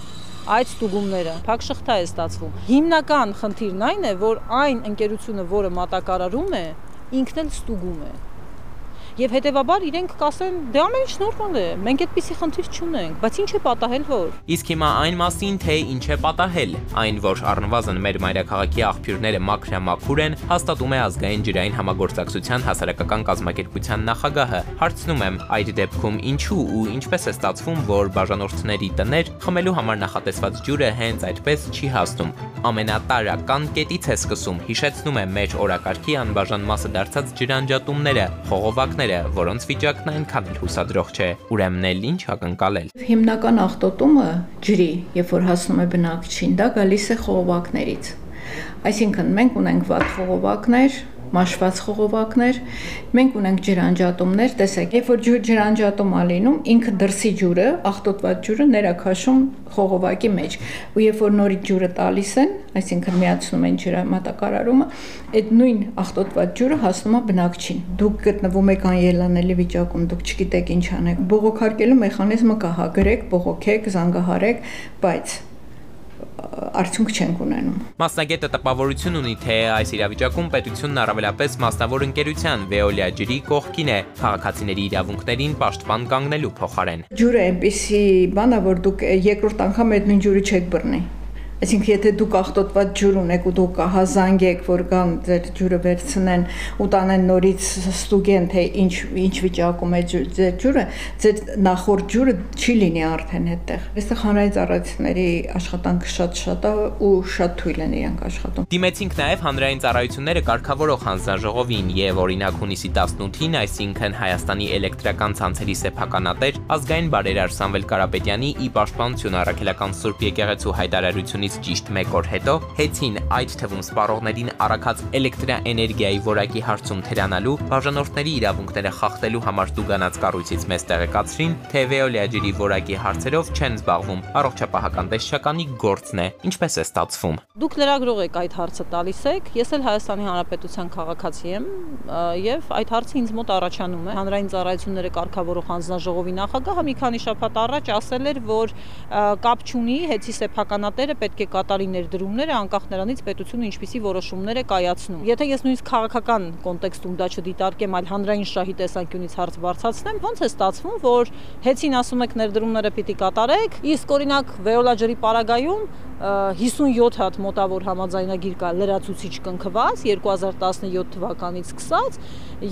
այդ ստուգումները։ Փակ շղթա է ստացվում։ Հիմնական խնդիրն այն է, որ այն ընկերությունը, որը մատակարարում է, ինքն էլ ստուգում է։ Եվ հետևաբար իրենք կասեն, դե ամեն ինչ նորմալ է, մենք այդպիսի խնդիր չունենք, բայց ինչ է պատահել որ։ Իսկ հիմա այն մասին, թե ինչ է պատահել, այն որ առնվազն մեր մայրաքաղաքի աղբյուրները մաքրամաքուր են, հաստատում է ազգային ջրային համագործակցության հասարակական կազմակերպության նախագահը։ Հարցնում եմ, այդ դեպքում ինչու ու ինչպես է ստացվում, որ բաժանորդների տներ խմելու համար նախատեսված ջուրը հենց այդպես չի հասնում։ Ամենատարրական կետից է սկսում, հիշեցնում է մեր օրակարգի անբաժան մասը դարձած ջրանջատումները, խողովակները, որոնց վիճակն այնքան էլ հուսադրող չէ։ Ուրեմն էլ ինչ ակնկալել։ Հիմնական աղտոտումը ջրի, երբ որ հասնում է բնակչին, դա գալիս է խողովակներից։ Այսինքն մենք ունենք վատ խողովակներ, մաշված խողովակներ, մենք ունենք ջրանջատումներ, տեսեք, երբ որ ջրանջատում ա լինում, ինքը դրսի ջուրը, աղտոտված ջուրը ներակաշում խողովակի մեջ, ու երբ որ նորից ջուրը տալիս են, այսինքն միացնում են ջրամատակարարումը, այդ նույն աղտոտված ջուրը հասնում է բնակչին։ Դուք գտնվում եք անելանելի վիճակում, դուք չգիտեք ինչ անեք։ Բողոքարկելու մեխանիզմը կա, հա, գրեք, բողոքեք, զանգահարեք, բայց արդյունք չենք ունենում։ Մասնագետը տպավորություն ունի, թե այս իրավիճակում պետությունն առավելապես մասնավոր ընկերության Veolia ջրի կողքին է, քաղաքացիների իրավունքներին պաշտպան կանգնելու փոխարեն։ Ջուրը այնպեսի բան է, որ դուք երկրորդ անգամ այդ նույն ջուրը չեք բռնի։ Այսինքն եթե դուք աղտոտված ջուր ունեք ու դուք հազանգեք, որ գան ձեր ջուրը վերցնեն ու տանեն նորից ստուգեն, թե ինչ վիճակում է ձեր ջուրը, ձեր նախորդ ջուրը չի լինի արդեն այդտեղ։ Այստեղ հանրային ծառայությունների աշխատանքը շատ է ու շատ թույլ են իրանք աշխատում։ Դիմեցինք նաև հանրային ծառայությունները կարգավորող հանձնաժողովին եւ օրինակ հունիսի 18-ին, այսինքն Հայաստանի էլեկտրական ցանցերի սեփականատեր ազգային բարերար Սամվել Կարապետյանի ի պաշտպանություն առաքելական Սուրբ եկեղեցու հայտարարությունից ճիշտ 1 օր հետո հեծին այդ թվում սպառողներին առաքած էլեկտրաէներգիայի որակի հարցում թերանալու, բաժանորդների իրավունքները խախտելու համար տուգանած կառույցից մեզ տեղեկացրին, թե Veolia ջրի որակի հարցերով չեն զբաղվում, առողջապահական տեսչականի գործն է, ինչպես է ստացվում։ Դուք լրագրող եք այդ հարցը տալիս եք, ես էլ Հայաստանի Հանրապետության քաղաքացի եմ եւ այդ հարցը ինձ մոտ առաջանում է։ Հանրային ծառայությունները կարգավորող հանձնաժողովի նախագահը մի քանի շաբաթ առաջ ասել էր, որ կապ չունի, հեծի սեփականատերը պետք է կատարի ներդրումները անկախ նրանից պետությունը ինչպիսի որոշումներ է կայացնում։ Եթե ես նույնիսկ քաղաքական կոնտեքստում դա չդիտարկեմ, այլ հանրային շահի տեսանկյունից հարց բարձրացնեմ, ո՞նց է ստացվում, որ հեծին ասում եք ներդրումները պիտի կատարեք, իսկ օրինակ Veolia ջրի պարագայում 57 հատ մոտավոր համաձայնագիր կա լրացուցիչ կնքված 2017 թվականից սկսած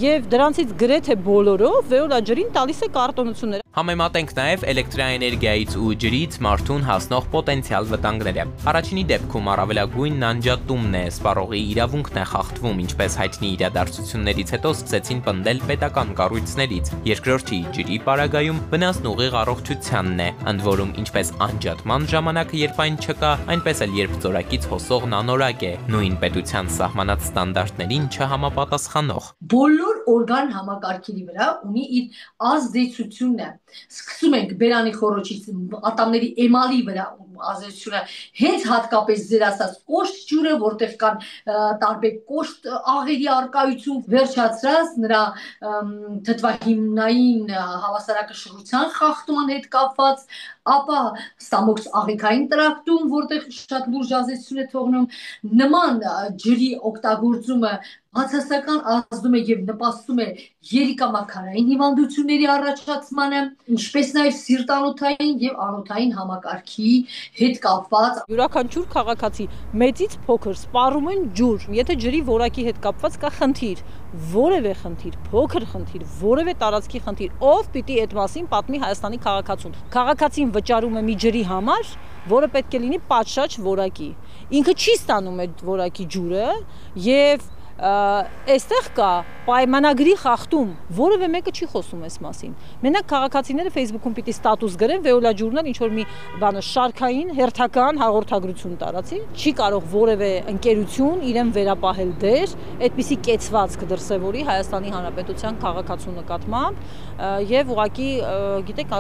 եւ դրանցից գրեթե բոլորով վեոլաջրին տալիս է կարտոնություններ։ Համեմատենք նաև էլեկտրաէներգիայից ու ջրից մարդուն հասնող պոտենցիալ վտանգները։ Առաջինի դեպքում առավելագույնն անջատումն է, սպառողի իրավունքն է խախտվում, ինչպես հայտնի իրադարձություններից հետո սկսեցին պնդել պետական կառույցներից։ Երկրորդի ջրի պարագայում վնասն ուղիղ առողջությանն է, ընդ որում ինչպես անջատման ժամանակը երբ այն չկա, այնպես էլ երբ ծորակից հոսողն անորակ է, նույն պետության սահմանած ստանդարտներին չհամապատասխանող։ Բոլոր օրգան համակարգերի վրա ունի իր ազդեցությունն է։ Սկսում ենք բերանի խոռոչից, ատամների էմալի վրա ազդեցությունը, հենց հատկապես ձեր ասած կոշտ ջուրը, որտեղ կան տարբեր կոշտ աղերի արկայություն, վերջացրած նրա թթվահիմնային հավասարակշռության խախտման հետ կապված, ապա ստամոքս աղիքային տրակտում, որտեղ շատ լուրջ ազդեցություն է թողնում, նման ջրի օգտագործումը բացասական ազդում է եւ նպաստում է երիկամաքարային հիվանդությունների առաջացմանը, ինչպես նաեւ սիրտանոթային եւ անոթային համակարգի հետ կապված։ Յուրաքանչյուր քաղաքացի մեծից փոքր սպառում են ջուր։ Եթե ջրի որակի հետ կապված կա խնդիր, որևէ խնդիր, փոքր խնդիր, որևէ տարածքի խնդիր, ով պիտի այդ մասին պատմի Հայաստանի քաղաքացուն։ Քաղաքացին վճարում է մի ջրի համար, որը պետք է լինի պատշաճ որակի։ Ինքը չի ստանում այդ որակի ջուրը եւ այստեղ կա պայմանագրի խախտում, որևէ մեկը չի խոսում այս մասին։ Մենակ քաղաքացիները Facebook-ում պիտի ստատուս գրեն, վեոլաջուրն էլ ինչ որ մի բանը շարքային, հերթական հաղորդագրություն տարածի, չի կարող որևէ ընկերություն իրեն վերապահել դեր, այդպիսի կեցվածք դրսևորի Հայաստանի Հանրապետության քաղաքացու նկատմամբ եւ ուղղակի գիտեք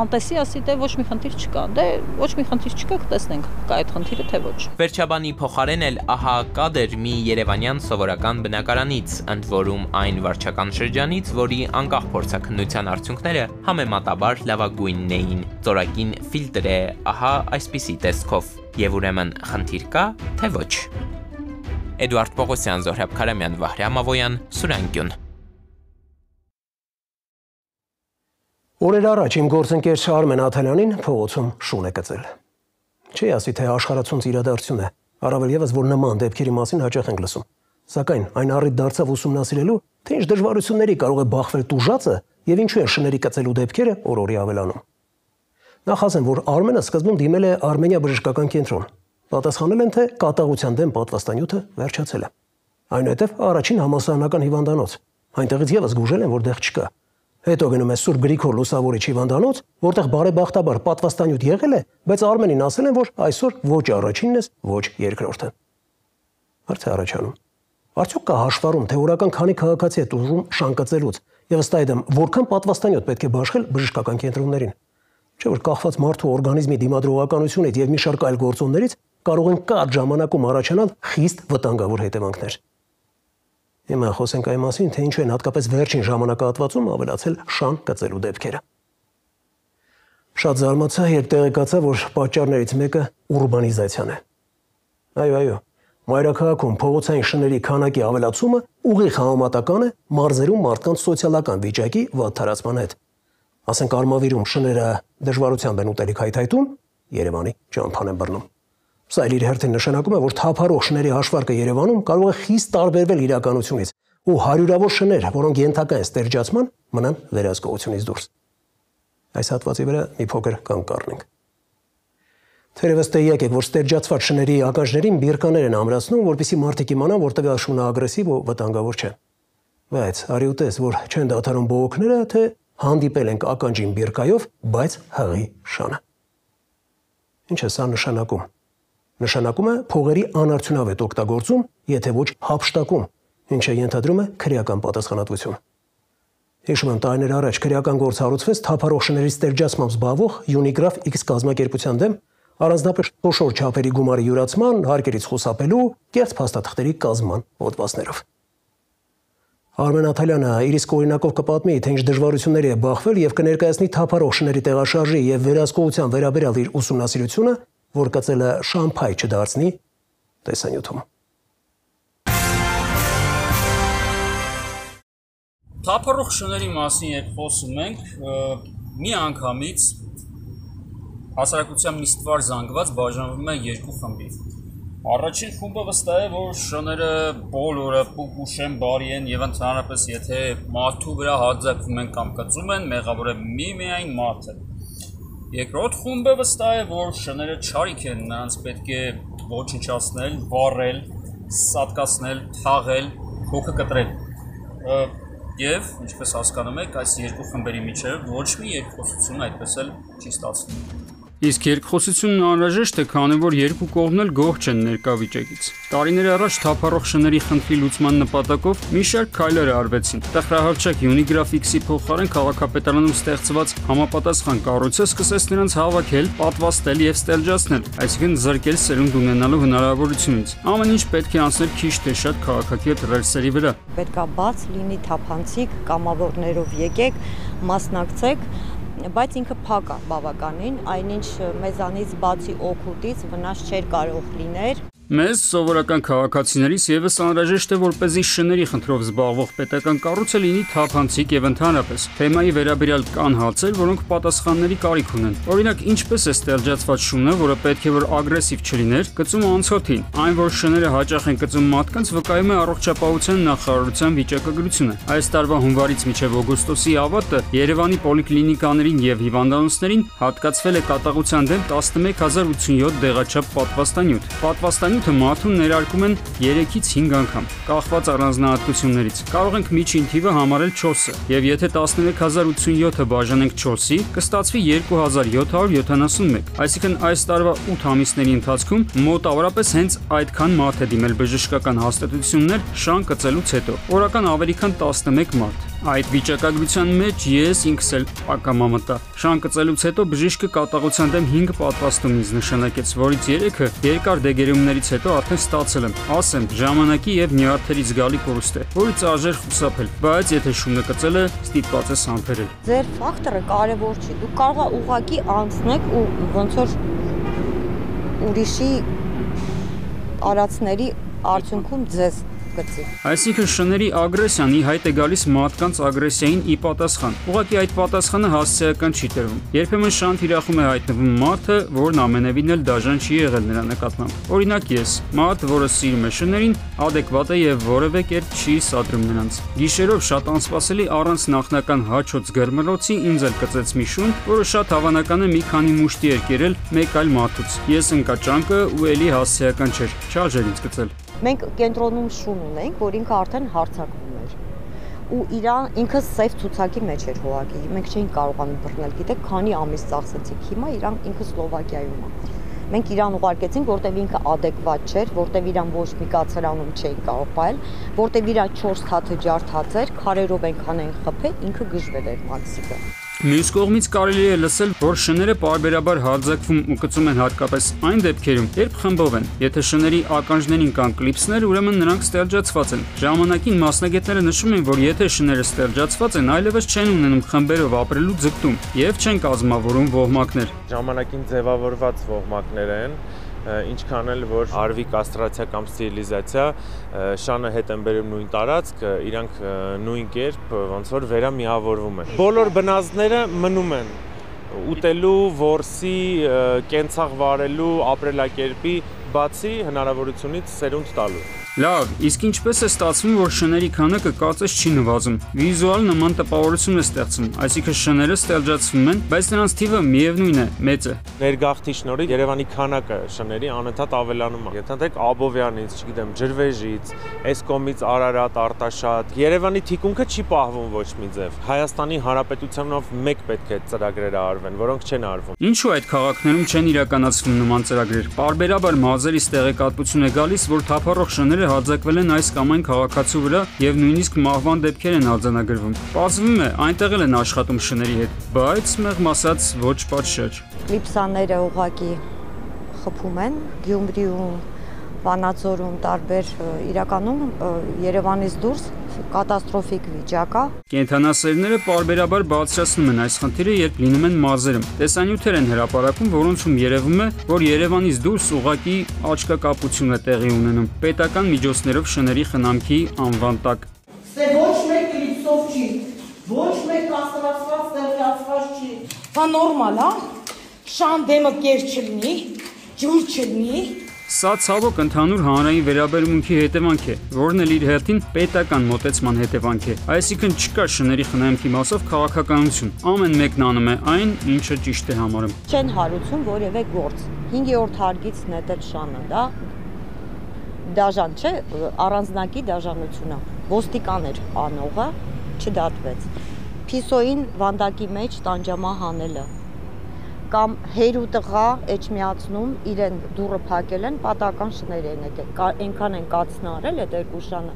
անտեսի ասի դե ոչ մի խնդիր չկա, դե ոչ մի խնդիր չկա, կտեսնենք կա այդ խնդիրը թե ոչ։ Վերջաբանի փոխարեն էլ ահա կադր մի երևանյան սովորական բնակարանից, ընդ որում այն վարչական շրջանից, որի անկախ փորձաքննության արդյունքները համեմատաբար լավագույնն էին։ Ծորակին ֆիլտր է, ահա այսպիսի տեսքով, եւ ուրեմն խնդիր կա, թե ոչ։ Էդուարդ Պողոսյան, Զոհրաբ Քարամյան, Վահրամ Ավոյան, Սուրանկյուն։ Օրեր առաջ իմ գործընկեր Արմեն Աթալյանին փողոցում շուն է կծել։ Չի ասի, թե աշխարհացունց իրադարձություն է, առավել եւս որ նման դեպքերի մասին հաճախ ենք լսում։ Սակայն այն առիթ դարձավ ուսումնասիրելու, թե ինչ դժվարությունների կարող է բախվել տուժածը եւ ինչու են շների կծելու դեպքերը օր-օրի ավելանում։ Նախ ասեմ, որ Արմենը սկզբում դիմել է Արմենիա բժշկական կենտրոն։ Պատասխանել են, թե կատաղության դեմ պատվաստանյութը վերջացել է։ Այնուհետև առաջին համալսարանական հիվանդանոց։ Այնտեղից եւս գուժել են, որ դեղ չկա։ Հետո գնում է Սուրբ Գրիգոր Լուսավորիչ հիվանդանոց, որտեղ բարեբախտաբար պատվաստանյութ եղել է, բայց Արմենին ասել են, որ այսօր ոչ առաջինն ես, ոչ երկրորդը։ Հարց է առաջանում. արդյոք կա հաշվառում, թե օրական քանի քաղաքացի է տուժում շանկացելուց, եւ ըստ այդմ որքան պատվաստանյութ պետք է բաշխել բժշկական կենտրոններին։ Չէ՞ որ կախված մարդու օրգանիզմի դիմադրողականությունից եւ մի շարք այլ գործոններից կարող են կարճ ժամանակում առաջանալ խիստ վտանգավոր հետևանքներ։ Հիմա խոսենք այն մասին, թե ինչու են հատկապես վերջին ժամանակահատվածում ավելացել շան կծելու դեպքերը։ Շատ զարմացա, երբ տեղեկացա, որ պատճառներից մեկը ուրբանիզացիան է։ Այո, մայրաքաղաքում փողոցային շների քանակի ավելացումը ուղիղ համեմատական է մարզերում մարդկանց սոցիալական վիճակի վատթարացման հետ։ Ասենք Արմավիրում շները դժվարությամբ են ուտելիք հայթայթում, Երևանի ճամփան են բռնում։ Սա իր հերթին նշանակում է, որ թափառող շների հաշվարկը Երևանում կարող է խիստ տարբերվել իրականությունից, ու հարյուրավոր շներ, որոնք ենթակա են ստերջացման, մնան վերահսկողությունից դուրս։ Այս հատվածի վրա մի փոքր կանգ կառնենք։ Թերևս տեղյակ եք, որ ստերջացված շների ականջներին բիրկաներ են ամրացնում, որպեսզի մարդիկ իմանան, որ տվյալ շունը ագրեսիվ ու վտանգավոր չէ։ Բայց արի ուտես, որ չեն դադարում բողոքները, թե հանդիպել ենք ականջին բիրկայով, բայց հղի շանը։ Ինչ է սա նշանակում։ Նշանակում է փողերի անարդյունավետ օգտագործում, եթե ոչ հափշտակում, ինչը ենթադրում է քրեական պատասխանատվություն։ Հիշում եմ, տարիներ առաջ քրեական գործ հարուցվեց թափառող շների ստերջացմամբ զբաղվող Unigраф X կազմակերպության դեմ, առանձնապես խոշոր չափերի գումարի յուրացման, հարկերից խուսափելու, կեղծ փաստաթղթերի կազմման հոդվածներով։ Արմեն Աթալյանը իր իսկ օրինակով կպատմի, թե ինչ դժվարությունների է բախվել եւ կներկայացնի թափառող շների տեղաշարժի եւ վերահսկողության վերաբերյալ իր ուսումնասիրությունը, որ կծելը շամփայ չդարձնի տեսանյութում։ Թափառող շների մասին երբ խոսում ենք, մի անգամից Հասարակության մի ստվար զանգված բաժանվում է երկու խմբի։ Առաջին խումբը վստահ է, որ շները բոլորը պուկուշ են, բարի են եւ ընդհանրապես եթե մարդու վրա հարձակվում են կամ կծում են, մեղավոր է միայն մարդը։ Երկրորդ խումբը վստահ է, որ շները չարիք են, նրանց պետք է ոչնչացնել, վառել, սատկացնել, թաղել, հոգը կտրել։ Եվ, ինչպես հասկանում եք, այս երկու խմբերի միջև ոչ մի երկխոսություն այդպես էլ չի ստացվում։ Իսկ երկխոսությունն անհրաժեշտ է, քանի որ երկու կողմն էլ գոհ չեն ներկա վիճակից։ Տարիներ առաջ թափառող շների խնդրի լուծման նպատակով մի շարք քայլեր արվեցին։ Տխրահարճակ Unigraphics-ի փոխարեն քաղաքապետարանում ստեղծված համապատասխան կառույցը սկսեց նրանց հավաքել, պատվաստել եւ ստելջացնել, այսինքն զրկել սերունդ ունենալու հնարավորությունից։ Ամեն ինչ պետք է անցներ քիչ թե շատ քաղաքակիրթ ռելսերի վրա։ Պետքա բաց լինի, թափանցիկ, կամավորներով եկեք, մասնակցեք, բայց ինքը փակ է բավականին, այնինչ մեզանից բացի օգուտից վնաս չէր կարող լիներ։ Մեզ սովորական քաղաքացիներից եւս անհրաժեշտ է, որպեսզի շների խնդրով զբաղվող պետական կառույցը լինի թափանցիկ եւ ընդհանրապես թեմայի վերաբերյալ կան հացեր, որոնք պատասխանների կարիք ունեն։ Օրինակ, ինչպես է ստելջացված շունը, որը պետք է որ ագրեսիվ չլիներ, գծում անցորդին։ Այն, որ շները հաճախ են գծում մարդկանց, վկայում է առողջապահության նախարարության վիճակագրությունը։ Այս տարվա հունվարից մինչև օգոստոսի ավարտը Երևանի պոլիկլինիկաներին եւ հիվանդանոցներին հատկացվել է կատաղության դեմ 11087 դեղաչափ պատվաստանյութ։ Մարդուն ներարկում են 3-ից 5 անգամ, կախված առանձնահատկություններից։ Կարող ենք միջին թիվը համարել 4-ը, եւ եթե 13087-ը բաժանենք 4-ի, կստացվի 2771, այսինքն այս տարվա 8 ամիսների ընթացքում մոտավորապես հենց այդքան մարդ է դիմել բժշկական հաստատություններ շան կծելուց հետո, օրական ավելի քան 11 մարդ։ Այդ վիճակագրության մեջ ես ինքս էլ ակամամտա։ Շան կծելուց հետո բժիշկը կատաղության դեմ 5 պատվաստում ինձ նշանակեց, որից 3-ը երկար դեգերումներից հետո արդեն ստացել եմ։ Ասեմ, ժամանակի եւ նյարդերի զգալի կորուստ է, որից արժեր խուսափել, բայց եթե շունը կծելը ստիպված ես համբերել։ Ձեր ֆակտորը կարևոր չի։ Դուք կարող եք ուղղակի անցնեք ու ոնց որ ուրիշի արածների արդյունքում ձեզ գծի։ Այսինքն շների ագրեսիան ի հայտ է գալիս մարդկանց ագրեսիային ի պատասխան։ Ուղղակի այդ պատասխանը հասցեական չի տրվում։ Երբեմն շան թիրախում է հայտնվում մարդը, որն ամենևին էլ դաժան չի եղել նրա նկատմամբ։ Օրինակ ես, մարդ, որը սիրում է շներին, adekvat է եւ որևէ կերպ չի սադրում նրանց։ Գիշերով շատ անսպասելի առանց նախնական հաչոց գռմռոցի ինձ էլ կծեց մի շուն, որը շատ հավանական է մի քանի մուշտի էր կերել մեկ այլ մարդուց։ Ես ընկա ճանկը ու էլի հասցեական չէր, չարժեր ինձ գծել։ Մենք կենտրոնում շուն ունենք, որ ինքը արդեն հարցակվում էր։ Ու ինքը սև ցուցակի մեջ էր հողակի։ Մենք չէինք կարողանում բռնել, գիտեք, քանի ամիս ծախսեցինք։ Հիմա ինքը Սլովակիայում է։ Մենք իրան ուղարկեցինք, որտեվ ինքը adekvat չէր, որտեվ իրան ոչ մի կացարանում չէին կարող պահել, որտեվ իրան 4 թաթը ջարդած էր, քարերով այնքան են խփել, ինքը գժվել էր մաքսիկը։ Մյուս կողմից կարելի է լսել, որ շները պարբերաբար հարձակվում ու կծում են հատկապես այն դեպքերում, երբ խմբով են։ Եթե շների ականջներին կան կլիպսներ, ուրեմն նրանք ստելջացված են։ Ժամանակին մասնագետները նշում են, որ եթե շները ստելջացված են, այլևս չեն ունենում խմբերով ապրելու ձգտում եւ չեն կազմավորում ոհմակներ։ Ժամանակին ձևավորված ոհմակներ են, ինչքան էլ որ արվի կաստրացիա կամ ստերիլիզացիա, շանը հետ են բերում նույն տարածք, իրանք նույն կերպ ոնց որ վերամիավորվում են։ Բոլոր բնազդները մնում են ուտելու, որսի, կենցաղ վարելու, ապրելակերպի, բացի հնարավորությունից սերունդ տալու։ Լավ, իսկ ինչպես է ստացվում, որ շների քանակը կարծես չի նվազում։ Վիզուալ նման տպավորություն է ստեղծվում, այսինքն շները ստելջացվում են, բայց նրանց թիվը միևնույն է, մեծ է։ Ներգաղթի շնորհիվ Երևանի քանակը շների անընդհատ ավելանում է։ Եթե դեք Աբովյանից, չգիտեմ, Ջրվեժից, Էսկոմից, Արարատ, Արտաշատ, Երևանի թիկունքը չի պահվում ոչ մի ձև։ Հայաստանի Հանրապետությանով մեկ պետք է ծրագրերը արվեն, որոնք չեն արվում։ Ինչու այդ քաղաքներում չեն իրականացվում նման ծրագրեր։ Պարբերաբար մազերից տեղեկատվություն է գալիս, որ թափառող շները հարձակվել են այս կամ այն քաղաքացու վրա եւ նույնիսկ մահվան դեպքեր են արձանագրվում։ Պարզվում է, այնտեղ էլ են աշխատում շների հետ, բայց մեղմ ասած ոչ պատշաճ։ Կլիպսաները ուղղակի խփում են Գյումրիում, Վանաձորում, տարբեր իրականում Երևանից դուրս կատաստրոֆիկ վիճակ է։ Կենդանասերները պարբերաբար բարձրացնում են այս խնդիրը, երբ լինում են մարզերում։ Տեսանյութեր են հրապարակում, որոնցում երևում է, որ Երևանից դուրս ուղղակի աչքակապություն է տեղի ունենում պետական միջոցներով շների խնամքի անվան տակ։ Սե ոչ մեկ կլիպսով չի, ոչ մեկ կաստրացված, ստեղծված չի։ Դա նորմալ է։ շանդեմը կեր չլինի, ջուր չլինի։ Սա ցավոք ընդհանուր հանրային վերաբերմունքի հետևանք է, որն էլ իր հերթին պետական մոտեցման հետևանք է։ Այսինքն չկա շների խնայումքի մասով քաղաքականություն։ Ամեն մեկն անում է այն, ինչը ճիշտ է համարում։ Չեն հարուցում որևէ գործ։ 5-րդ հարգից նետել շանը, դա դաժան չէ, առանձնակի դաժանություն է։ Ոստիկան էր անողը, չդատվեց։ Փիսոյին վանդակի մեջ տանջամա հանելը կամ հեր ու տղա էջմիածնում իրեն դուրը փակել են, պատական շներ են եկել, այնքան են կացնարել այդ երկու շանը,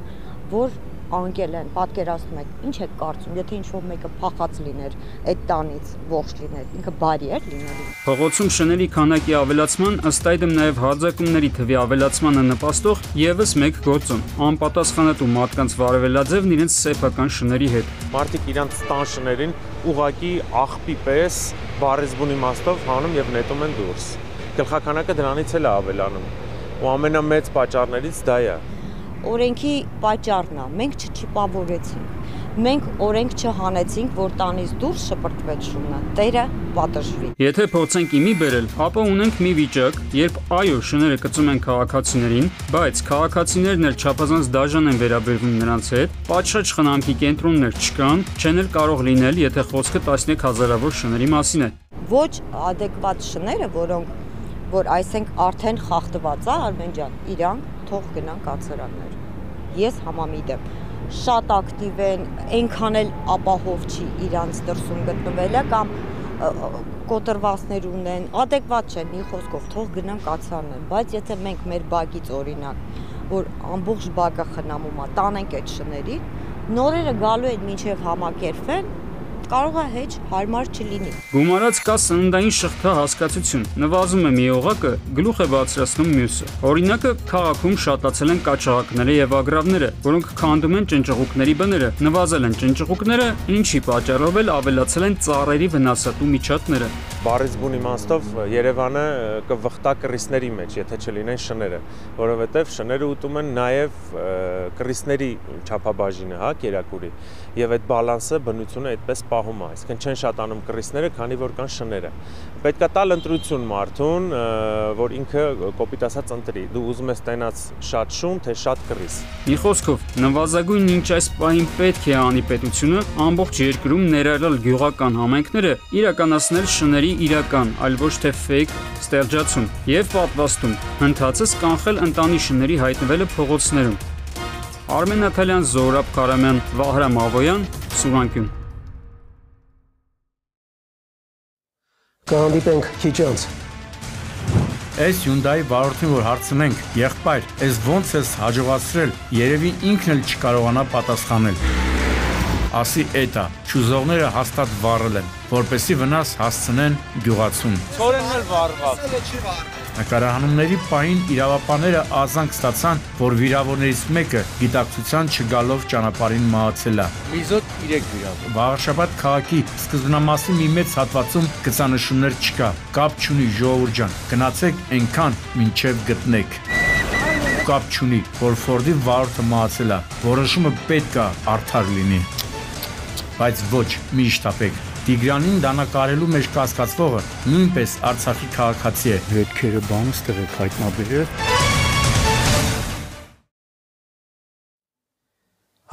որ անկել են, պատկերացնում եք, ինչ եք կարծում, եթե ինչ-որ մեկը փախած լիներ, այդ տանից ողջ լիներ, ինքը բարի էր լինելու։ Փողոցում շների քանակի ավելացման, ըստ այդմ նաև հարձակումների թվի ավելացմանը նպաստող եւս մեկ գործոն՝ անպատասխանատու մարդկանց վարվելաձևն իրենց սեփական շների հետ։ Մարդիկ իրանց տան շներին ուղակի աղբի պես բարեզբուն իմաստով հանում եւ նետում են դուրս։ Գլխականակը դրանից էլ է ավելանում։ Ու ամենամեծ պատճառներից դա է։ Օրենքի պատճառն է, մենք չչիպավորեցինք, մենք օրենք չհանեցինք, որ տանից դուրս շպրտվեց շունը, Տերը պատժվի։ Եթե փորձենք իմի բերել, ապա ունենք մի վիճակ, երբ այո, շները կծում են քաղաքացիներին, բայց քաղաքացիներն էլ չափազանց դաժան են վերաբերվում նրանց հետ, պատշաճ խնամքի կենտրոններ չկան, չեն էլ կարող լինել, եթե խոսքը տասնյակ հազարավոր շների մասին է։ Ոչ adekvat շները, որ այսենք արդեն խախտված է, Արմեն ջան, իրանք թող գնան կացարաններ։ Ես համամիտ եմ, շատ ակտիվ են, այնքան էլ ապահով չի իրանց դրսում գտնվելը կամ կոտրվածներ ունեն, adekvat չեն, մի խոսքով թող գնան կացարաններ, բայց եթե մենք մեր բակից օրինակ, որ ամբողջ բակը խնամում է, տանենք այդ շներին, նորերը գալու են մինչև համակերպվեն, կարող է հեչ հարմար չլինի։ Գումարած կա սննդային շղթա հասկացություն։ Նվազում է մի օղակը, գլուխ է բարձրացնում մյուսը։ Օրինակը քաղաքում շատացել են կաչաղակները եւ ագրավները, որոնք քանդում են ճնճղուկների բները։ Նվազել են ճնճղուկները, ինչի պատճառով էլ ավելացել են ծառերի վնասատու միջատները։ Բարեզբուն իմաստով Երևանը կվխտա կռիսների մեջ, եթե չլինեն շները, որովհետև շները ուտում են նաև կռիսների չափաբաժինը, հա, կերակուրի, եւ այդ բալանսը բնությունը այդպես պահում է, այսինքն չեն շատանում կռիսները, քանի որ կան շները։ Պետք է տալ ընտրություն մարդուն, որ ինքը կոպիտ ասած ընտրի։ Դու ուզում ես ստանաս շատ շուն, թե շատ կռիս։ Մի խոսքով, նվազագույն ինչ այս պահին պետք է անի պետությունը, ամբողջ երկրում ներառյալ գյուղական համայնքները իրականացնել շների իրական, այլ ոչ թե fake ստեղծածություն եւ պատվաստում, հնդածս կանխել ընտանի շների հայտնվելը փողոցներում։ Արմեն Նաթալյան, Զորաբ Կարամյան, Վահրամ Ավոյան, Սուրանկյուն։ Կհանդիպենք քիչ անց։ Այս Hyundai վարորդին որ հարցնենք, եղբայր, այս ոնց ես հաջողացրել, երևի ինքն էլ չկարողանա պատասխանել։ Ասի էտա, շուզողները հաստատ վառել են, որպեսի վնաս հասցնեն գյուղացուն։ Ցորենն էլ վառված։ Նկարահանումների պահին իրավապահները ազանգ ստացան, որ վիրավորներից մեկը գիտակցության չգալով ճանապարհին մահացել է։ Միզոտ 3 վիրավոր։ Վաղարշաբաթ քաղաքի սկզբնամասի մի մեծ հատվածում գծանշումներ չկա, կապ չունի ժողովուրդ ջան, գնացեք այնքան, մինչև գտնեք։ Կապ չունի, որ Ֆորդի վարորդը մահացել է, որոշումը պետք է արդար լինի։ Բայց ոչ, մի շտապեք։ Տիգրանին դանակարելու մեջ կասկածվողը նույնպես Արցախի քաղաքացի է։ Հետքերը բանս տվեք հայտնաբերել։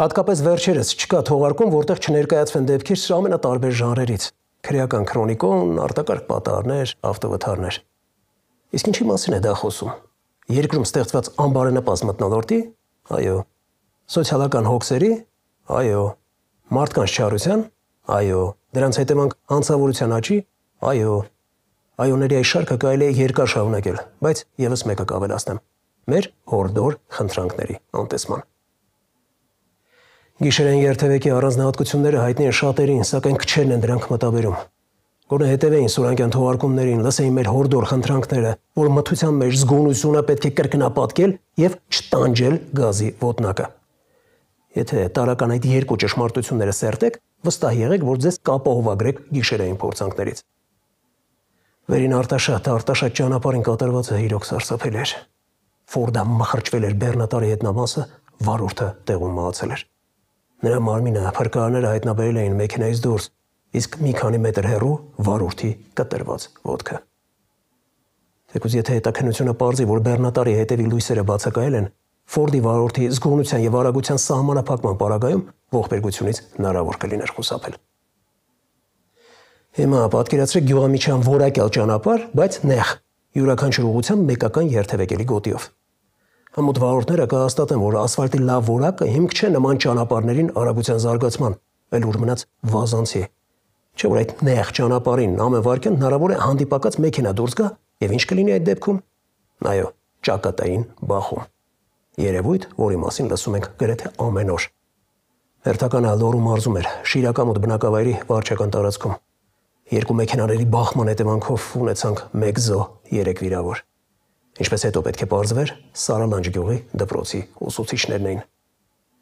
Հատկապես վերջերս չկա թողարկում, որտեղ չներկայացվեն դեպքեր ամենատարբեր ժանրերից՝ քրեական քրոնիկոն, արտակարգ պատահարներ, ավտովթարներ։ Իսկ ինչի մասին է դա խոսում։ Երկրում ստեղծված անբարենպաստ մթնոլորտի, այո, սոցիալական հոգսերի, այո, մարդկանց չարության, այո, դրանց հետևանք հանցավորության աճի, այո, այոների այս շարքը կարելի է երկար շարունակել, բայց եւս մեկը կավելացնեմ՝ մեր հորդոր խնդրանքների անտեսման։ Գիշերային երթևեկի առանձնահատկությունները հայտնի են շատերին, սակայն քչերն են դրանք մտաբերում։ Գոնե հետևեին Սուրանկյան թողարկումներին, լսեին մեր հորդոր խնդրանքները, որ մթության մեջ զգոնությունը պետք է կրկնապատկել եւ չտանջել գազի ոտնակը։ Եթե տարական այդ երկու ճշմարտությունները սերտեք, վստահ եղեք, որ ձեզ կապահովագրեք գիշերային փորձանքներից։ Վերին արտաշատ ճանապարհին կատարվածը իրոք սարսափելի էր։ Ֆորդը մխրճվել էր բեռնատարի ետնամասը, վարորդը տեղում մահացել էր։ Նրա մարմինը փրկարները հայտնաբերել էին մեքենայից դուրս, իսկ մի քանի մետր հեռու վարորդի կտրված ոտքը։ Թեկուզ եթե հետաքննությունը պարզի, որ բեռնատարի հետևի լույսերը բացակայել են, Ֆորդի վարորդի զգոնության եւ արագության սահմանափակման պարագայում ողբերգությունից հնարավոր կլիներ խուսափել։ Հիմա պատկերացրեք գյուղամիջյան որակյալ ճանապարհ, բայց նեղ, յուրաքանչյուր ուղղությամբ մեկական երթևեկելի գոտիով։ Համոտ վարորդները կհաստատեն, որ ասֆալտի լավ որակը հիմք չէ նման ճանապարհներին արագության զարգացման, այլ ուր մնաց վազանցի։ Չէ՞ որ այդ նեղ ճանապարհին ամեն վայրկյան հնարավոր է հանդիպակաց մեքենա դուրս գա, եւ ինչ կլինի այդ դեպքում։ Այո, ճակատային բախում։ Երևույթ, որի մասին լսում ենք գրեթե ամեն օր։ Հերթականը Լոռու մարզում էր, Շիրակամոտ բնակավայրի վարչական տարածքում։ Երկու մեքենաների բախման հետևանքով ունեցանք 1 զոհ, 3 վիրավոր։ Ինչպես հետո պետք է պարզվեր, Սարալանջ գյուղի դպրոցի ուսուցիչներն էին։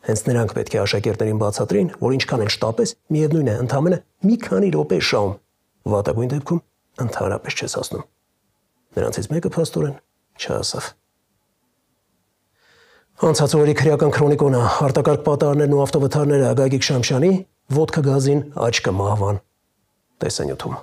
Հենց նրանք պետք է աշակերտներին բացատրեին, որ ինչքան էլ շտապես, միևնույն է, ընդամենը մի քանի րոպե շահում, վատագույն դեպքում ընդհանրապես չես հասնում։ Նրանցից մեկը փաստորեն չհասավ։ Անցած օրի քրեական քրոնիկոնը արտակարգ պատահարներն ու ավտովթարները Գագիկ Շամշյանի ոդկա գազին աչքը մահվան տեսանյութում։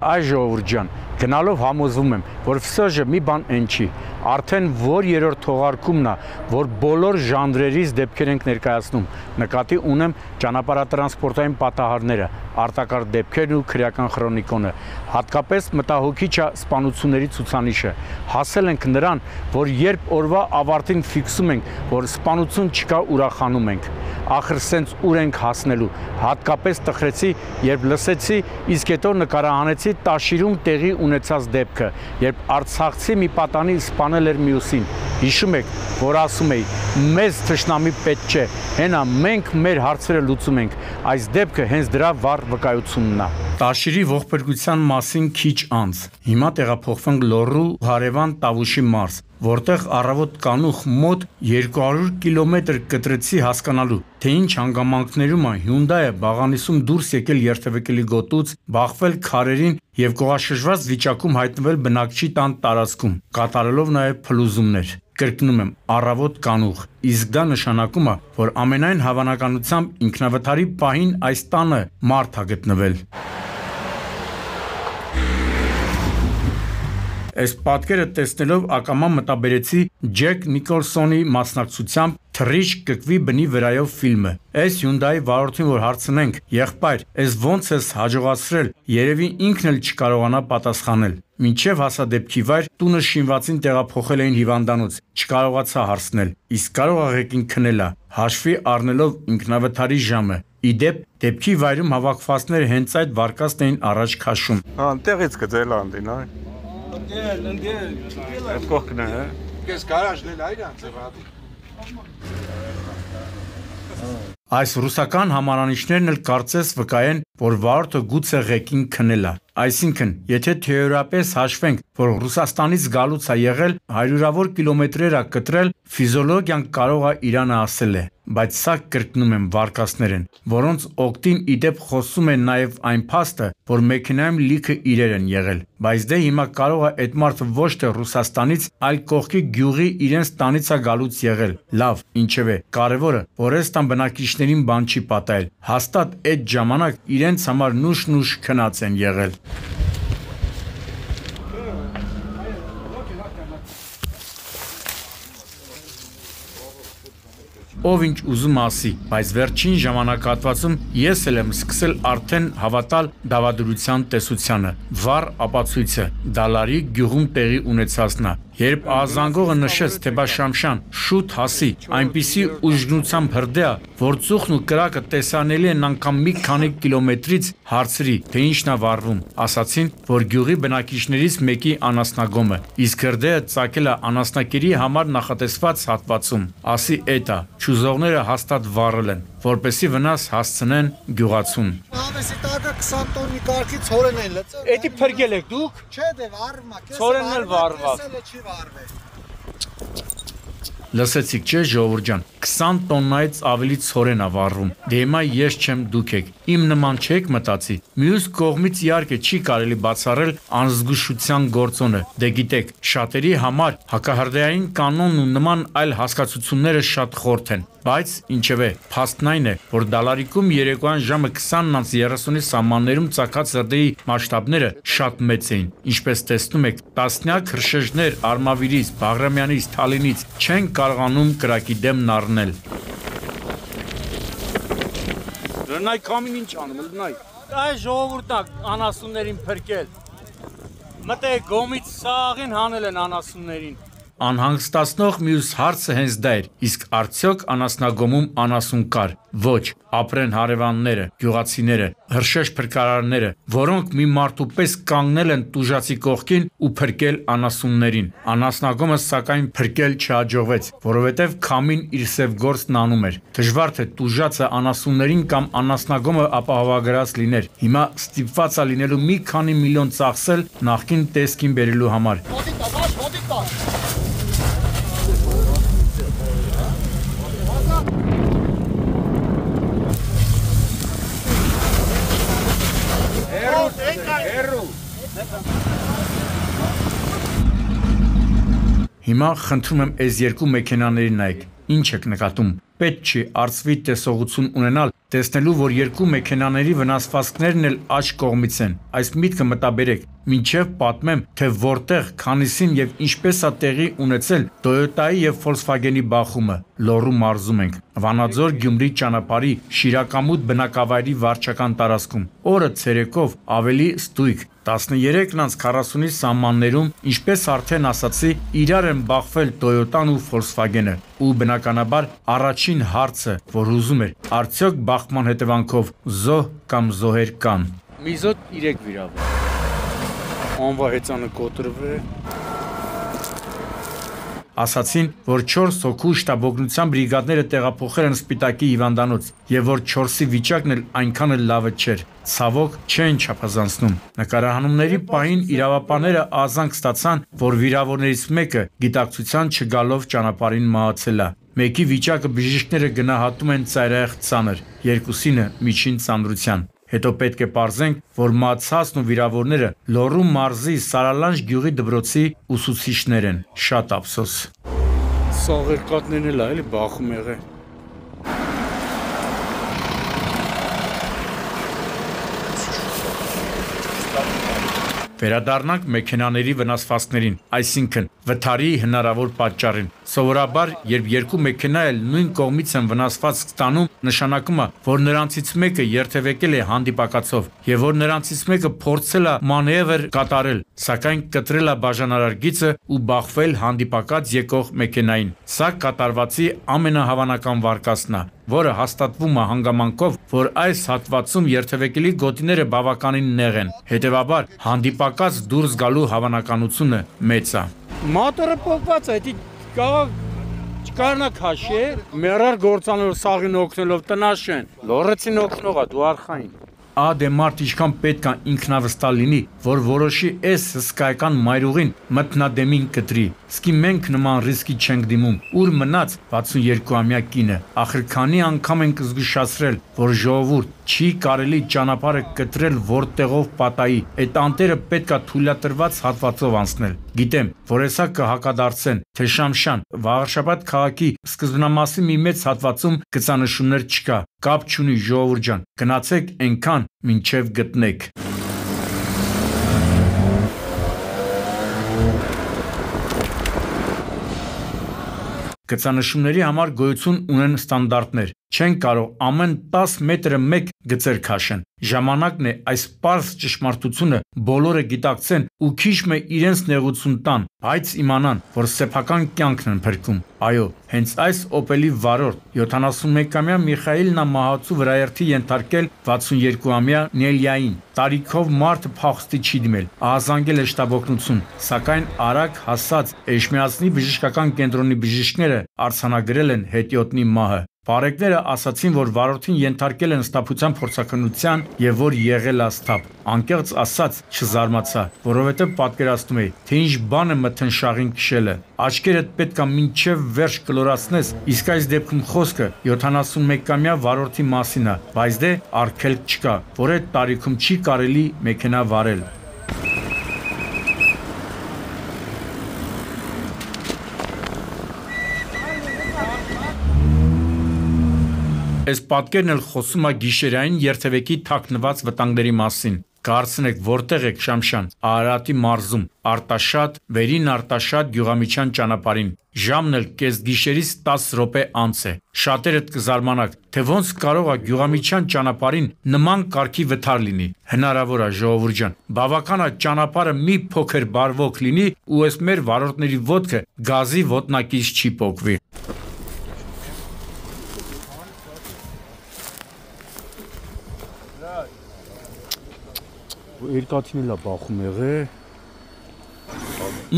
Այ ժողովուրդ ջան, գնալով համոզվում եմ, որ վսոժը մի բան են չի, արդեն որ երրորդ թողարկումն է, որ բոլոր ժանրերից դեպքեր ենք ներկայացնում, նկատի ունեմ ճանապարհատրանսպորտային պատահարները, արտակարգ դեպքերն ու քրեական քրոնիկոնը, հատկապես մտահոգիչ է սպանությունների ցուցանիշը, հասել ենք նրան, որ երբ օրվա ավարտին ֆիքսում ենք, որ սպանություն չկա, ուրախանում ենք, ախր սենց ուր ենք հասնելու, հատկապես տխրեցի, երբ լսեցի, իսկ հետո նկարահանեցի Տաշիրում տեղի ունեցած դեպքը, երբ արցախցի մի պատանի սպանել էր մյուսին, հիշում եք, որ ասում էի, մեզ թշնամի պետք չէ, հենա մենք մեր հարցերը լուծում ենք, այս դեպքը հենց դրա վառ վկայությունն է։ Տաշիրի ողբերգության մասին քիչ անց, հիմա տեղափոխվենք Լոռու հարևան Տավուշի մարզ, որտեղ առավոտ կանուխ մոտ 200 կիլոմետր կտրեցի հասկանալու, թե ինչ հանգամանքներում է Hyundai-ը Բաղանիսում դուրս եկել երթևեկելի գոտուց, բախվել քարերին եւ գողաշրջված վիճակում հայտնվել բնակչի տան տարածքում, կատարելով նաեւ փլուզումներ։ Կրկնում եմ, առավոտ կանուխ, իսկ դա նշանակում է, որ ամենայն հավանականությամբ ինքնավթարի պահին այս տանը մարդ է գտնվել։ Այս պատկերը տեսնելով ակամա մտաբերեցի Ջեք Նիկոլսոնի մասնակցությամբ Թռիչք կկվի բնի վրայով ֆիլմը։ Այս Hyundai վարորդին որ հարցնենք, եղբայր, այս ոնց ես հաջողացրել, երևի ինքն էլ չկարողանա պատասխանել։ Մինչև հասա դեպքի վայր, տունը շինվածին տեղափոխել էին հիվանդանոց, չկարողացա հարցնել, իսկ կարող աղեկին քնելա, հաշվի առնելով ինքնավթարի ժամը։ Իդեպ, դեպքի վայրում հավաքվածները հենց այդ վարկածն էին առաջ քաշում։ Անտեղից գծել անդին, այ։ Այդ կողքն է, Կես գարաժն էլ այր անձևադի։ Այս ռուսական համարանիշներն էլ կարծես վկայեն, որ վարորդը գուցե ղեկին քնել է։ Այսինքն, եթե թեորիապես հաշվենք, որ Ռուսաստանից գալուց է եղել հարյուրավոր կիլոմետրեր է կտրել, ֆիզիոլոգիան կարող է իրանը ասել է, բայց սա կրկնում եմ վարկածներ են, որոնց օգտին իդեպ խոսում են նաև այն փաստը, որ մեքենայում լիքը իրեր են եղել, բայց դե հիմա կարող է այդ մարդը ոչ թե Ռուսաստանից, այլ կողքի գյուղի իրենց տանից է գալուց եղել։ Լավ, ինչևէ, կարևորը, որ այս տան բնակիչներին բան չի պատահել, հաստատ այդ ժամանակ իրենց համար նուշ քնած են եղել։ Ով ինչ ուզում ասի, բայց վերջին ժամանակահատվածում ես էլ եմ սկսել արդեն հավատալ դավադրության տեսությանը, վառ ապացույցը, Դալարի գյուղում տեղի ունեցածն է, երբ ահազանգողը նշեց, թե բա Շամշան, շուտ հասի, այնպիսի ուժգնությամբ հրդեհ, որ ծուխն ու կրակը տեսանելի են անգամ մի քանի կիլոմետրից, հարցրի, թե ինչն է վառվում, ասացին, որ գյուղի բնակիչներից մեկի անասնագոմը, իսկ հրդեհը ծակել է անասնակերի համար նախատեսված հատվածում, ասի էդ է, Չուզողները հաստատ վառել են, որպեսի վնաս հասցնեն գյուղացուն։ Համեսի տակը 20 տոննի կարգի ցորեն են լծել։ Էդի փրկել եք դուք։ Չէ, դե վառվա, ցորենն էլ վառված։ Չի վառվել։ Լսեցիք չէ ժողովուրդ ջան, 20 տոննայից ավելի ցորեն ա վառվում։ Դե հիմա ես չեմ, դուք եք։ Իմ նման չեք մտածի։ Մյուս կողմից իհարկե չի կարելի բացառել անզգուշության գործոնը։ Դե գիտեք, շատերի համար հակահրդեհային կանոնն ու նման այլ հասկացությունները շատ խորթ են։ Բայց ինչևէ, փաստն այն է, որ դալարիկում երեկոյան ժամը 20:30-ի սահմաններում ծագած հրդեհի մասշտաբները շատ մեծ էին։ Ինչպես տեսնում եք, տասնյակ հրշեջներ Արմավիրից, Բաղրամյանից, Թալինից չեն կարողանում կրակի դեմն առնել։ Լնայ կամին ինչ անում, լնայ։ Այս ժողովուրդն անասուններին փրկել։ Մտե գոմից սաղին հանել են անասուններին։ Անհանգստացնող մյուս հարցը հենց դա էր, իսկ արդյոք անասնագոմում անասուն կար։ Ոչ, ապրեն հարևանները, գյուղացիները, հրշեջ փրկարարները, որոնք մի մարդու պես կանգնել են տուժածի կողքին ու փրկել անասուններին։ Անասնագոմը սակայն փրկել չհաջողվեց, որովհետև քամին իր սև գործն անում էր։ Դժվար թե տուժածը անասուններին կամ անասնագոմը ապահովագրած լիներ։ Հիմա ստիպված է լինելու մի քանի միլիոն ծախսել նախկին տեսքին բերելու համար։ Հիմա խնդրում եմ այս երկու մեքենաներին նայեք, ինչ եք նկատում, պետք չի արծվի տեսողություն ունենալ, տեսնելու, որ երկու մեքենաների վնասվածքներն էլ աջ կողմից են, այս միտքը մտաբերեք, մինչև պատմեմ, թե որտեղ, քանիսին և ինչպես է տեղի ունեցել Toyota-ի և Volkswagen-ի բախումը, Լոռու մարզում ենք, Վանաձոր Գյումրի ճանապարհի Շիրակամուտ բնակավայրի վարչական տարածքում, օրը ցերեկով ավելի ստույգ 13:40-ի սահմաններում, ինչպես արդեն ասացի, իրար են բախվել Toyota-ն ու Volkswagen-ը, ու բնականաբար առաջին հարցը, որ ուզում էր, արդյոք բախման հետևանքով զոհ կամ զոհեր կան։ Մի զոհ 3 վիրավոր։ Անվա հեծանը կոտրվել է։ Ասացին, որ 4 հոգու շտաբօգնության բրիգադները տեղափոխել են Սպիտակի հիվանդանոց եւ որ 4-ի վիճակն էլ այնքան էլ լավը չէր։ Ցավոք չեն չափազանցնում։ Նկարահանումների պահին իրավապահները ազանք ստացան, որ վիրավորներից մեկը գիտակցության չգալով ճանապարհին մահացել է։ Մեկի վիճակը բժիշկները գնահատում են ծայրահեղ ծանր, երկուսինը միջին ծանրության։ Հետո պետք է պարզենք, որ մահացածն ու վիրավորները Լոռու մարզի Սարալանջ գյուղի դպրոցի ուսուցիչներ են։ Շատ ափսոս։ Սաղերկատներն էլ այլ բախում եղել։ Վերադառնանք մեքենաների վնասվածքներին, այսինքն վթարի հնարավոր պատճառին։ Սովորաբար, երբ երկու մեքենա էլ նույն կողմից են վնասված ստանում, նշանակում է, որ նրանցից մեկը երթևեկել է հանդիպակացով եւ որ նրանցից մեկը փորձել է մանևր կատարել, սակայն կտրել է բաժանարար գիծը ու բախվել հանդիպակաց եկող մեքենային։ Սա կատարվածի ամենահավանական վարկածն է, որը հաստատվում է հանգամանքով, որ այս հատվածում երթևեկելի գոտիները բավականին նեղ են։ Հետևաբար, հանդիպակաց դուրս գալու հավանականությունը մեծ է։ Մոտորը փոխված է, դա չկարնա քաշի, մերար գործանով սաղին օգնելով տնաշեն։ Լոռեցին օգնողա դու արխային։ Ադե մարդ ինչքան պետք է ինքնավստահ լինի, որ որոշի այս հսկայական մայրուղին մթնադեմին կտրի։ Իսկի մենք նման ռիսկի չենք դիմում։ Ուր մնաց 62-ամյա կինը։ Ախր քանի անգամ ենք զգուշացրել, որ ժողովուրդ չի կարելի ճանապարհը կտրել որտեղով պատայի։ Այդ անտերը պետք է թույլատրված հատվածով անցնել։ Գիտեմ, որ հեսա կհակադարձեն, թե Շամշան, Վաղարշաբաթ քաղաքի սկզբնամասի մի մեծ հատվածում գծանշումներ չկա։ Կապ չունի ժողովուրդ ջան, գնացեք այնքան, մինչև գտնեք։ Գծանշումների համար գոյություն ունեն ստանդարտներ։ Չեն կարող ամեն 10 մետրը մեկ գծեր քաշեն։ Ժամանակն է այս պարզ ճշմարտությունը բոլորը գիտակցեն ու քիչ մե իրենց նեղություն տան, բայց իմանան, որ սեփական կյանքն են փրկում։ Այո, հենց այս Opel-ի վարորդ 71-ամյա Միխայիլն մահացու վրաերթի ենթարկել 62-ամյա Նելիային։ Տարիքով մարդը փախստի չի դիմել, ահազանգել է շտաբօգնություն, սակայն արագ հասած Էջմիածնի բժշկական կենտրոնի բժիշկները արձանագրել են հետիոտնի մահը։ Բարեկները ասացին, որ վարորդին ենթարկել են սթափության փորձաքննության եւ որ եղել է սթափ։ Անկեղծ ասած չզարմացա, որովհետեւ պատկերացնում էի, թե ինչ բան է մթնշաղին քշելը։ Աչքերդ պետք է մինչև վերջ կլորացնես, իսկ այս դեպքում խոսքը 71-ամյա վարորդի մասին է, բայց դե արգելք չկա, որ այդ տարիքում չի կարելի մեքենա վարել։ Այս պատկերն էլ խոսում է գիշերային երթևեկի թաքնված վտանգների մասին։ Կարծնեք որտեղ եք Շամշան, Արարատի մարզում, Արտաշատ, Վերին Արտաշատ գյուղամիջյան ճանապարհին։ Ժամն էլ կեսգիշերից 10 րոպե անց է։ Շատերդ կզարմանաք, թե ոնց կարող է գյուղամիջյան ճանապարհին նման կարգի վթար լինի։ Հնարավոր է ժողովուրդ ջան։ Բավական է ճանապարհը մի փոքր բարվոք լինի ու այս մեր վարորդների ոտքը գազի ոտնակից չի պոկվի։ Երկաթին էլ է բախում եղե։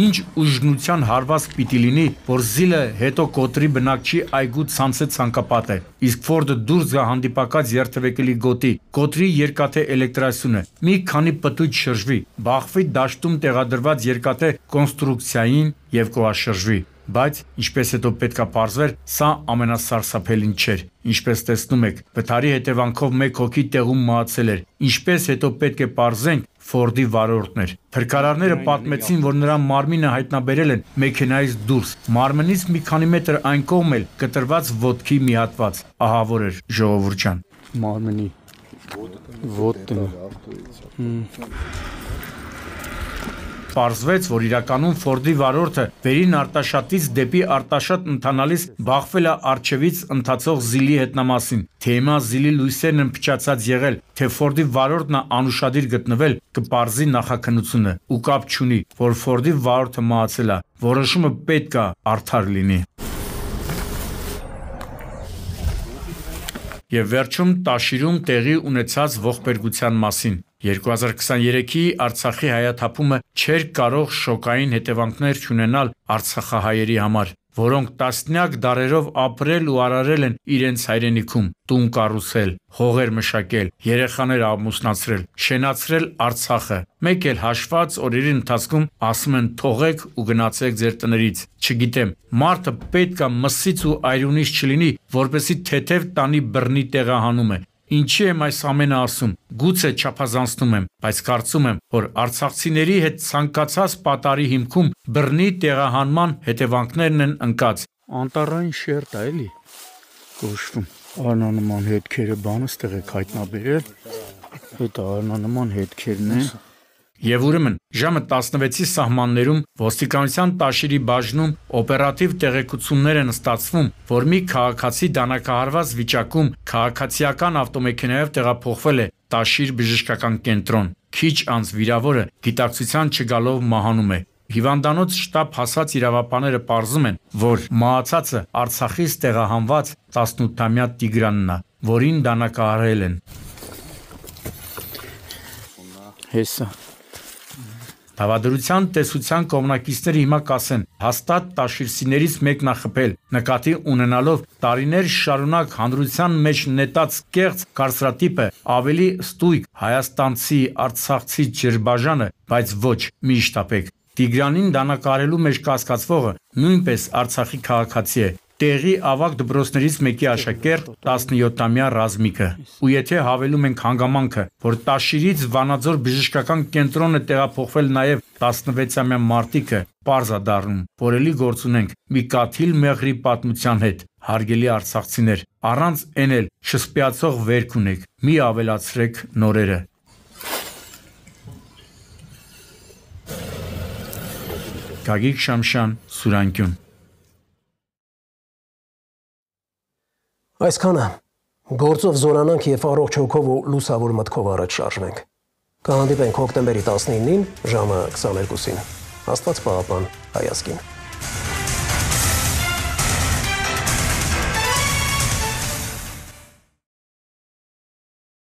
Ինչ ուժգնության հարված պիտի լինի, որ զիլը հետո կոտրի բնակչի այգու ցանցե ցանկապատ է, իսկ Ֆորդը դուրս գա հանդիպակաց երթևեկելի գոտի, կոտրի երկաթե էլեկտրասյունը, մի քանի պտույտ շրջվի, բախվի դաշտում տեղադրված երկաթե կոնստրուկցիային եւ կոաշրջվի։ Բայց ինչպես հետո պետքա պարզվեր, սա ամենասարսափելին չէր։ Ինչպես տեսնում եք, վթարի հետևանքով մեկ հոգի տեղում մահացել էր։ Ինչպես հետո պետք է պարզենք, Ֆորդի վարորդն էր։ Փրկարարները պատմեցին, որ նրա մարմինը հայտնաբերել են մեքենայից դուրս։ Մարմնից մի քանի մետր այն կողմ էլ կտրված ոտքի մի հատված։ Ահավոր էր ժողովուրդ ջան։ Մարմնի ոտը։ Պարզվեց, որ իրականում Ֆորդի վարորդը Վերին Արտաշատից դեպի Արտաշատ ընթանալիս բախվել է առջևից ընթացող զիլի հետնամասին։ Թե հիմա զիլի լույսերն են փչացած եղել, թե Ֆորդի վարորդն է անուշադիր գտնվել, կպարզի նախաքննությունը ու կապ չունի, որ Ֆորդի վարորդը մահացել է։ Որոշումը պետք է արդար լինի։ Եվ վերջում Տաշիրում տեղի ունեցած ողբերգության մասին։ 2023-ի Արցախի հայաթափումը չէր կարող շոկային հետևանքներ չունենալ արցախահայերի համար, որոնք տասնյակ դարերով ապրել ու արարել են իրենց հայրենիքում, տուն կառուցել, հողեր մշակել, երեխաներ ամուսնացրել, շենացրել Արցախը։ Մեկ էլ հաշված օրերի ընթացքում ասում են թողեք ու գնացեք ձեր տներից։ Չգիտեմ, մարդը պետք է մսից ու այրունից չլինի, որպեսզի թեթև տանի բռնի տեղահանում է։ Ինչի եմ այս ամենը ասում, գուցե չափազանցնում եմ, բայց կարծում եմ, որ արցախցիների հետ ցանկացած պատարի հիմքում բռնի տեղահանման հետևանքներն են ընկած։ Անտառային շերտ է էլի կոչվում։ Արնանման հետքերը բանը ստեղ եք հայտնաբերել։ Այդ արնանման հետքերն են։ Եվ ուրեմն ժամը 16-ի սահմաններում ոստիկանության Տաշիրի բաժնում օպերատիվ տեղեկություններ են ստացվում, որ մի քաղաքացի դանակահարված վիճակում քաղաքացիական ավտոմեքենայով տեղափոխվել է Տաշիր բժշկական կենտրոն։ Քիչ անց վիրավորը գիտակցության չգալով մահանում է։ Հիվանդանոց շտաբ հասած իրավապանները պարզում են, որ մահացածը Արցախից տեղահանված 18-ամյա Տիգրանն է, որին դանակահարել են։ Հեսա Հավադրության տեսության կողմնակիցները հիմա կասեն, հաստատ տաշիրցիներից մեկն է խփել, նկատի ունենալով տարիներ շարունակ հանրության մեջ նետած կեղծ կարծրատիպը ավելի ստույգ հայաստանցի, արցախցի ջրբաժանը, բայց ոչ, մի շտապեք։ Տիգրանին դանակահարելու մեջ կասկածվողը նույնպես Արցախի քաղաքացի է։ Տեղի ավագ դպրոցներից մեկի աշակերտ 17-ամյա Ռազմիկը։ Ու եթե հավելում ենք հանգամանքը, որ Տաշիրից Վանաձոր բժշկական կենտրոնը տեղափոխվել նաև 16-ամյա Մարտիկը, պարզ է դառնում, որ էլի գործ ունենք մի կաթիլ մեղրի պատմության հետ, հարգելի արցախցիներ, առանց էն էլ չսպիացող վերք ունեք, մի ավելացրեք նորերը։ Գագիկ Շամշան, Սուրանկյուն։ Այսքանը գործով զորանանք եւ առողջ հոգով ու լուսավոր մտքով առաջ շարժվենք։ Կհանդիպենք հոկտեմբերի 19-ին ժամը 22-ին։ Աստված պահապան հայազգին։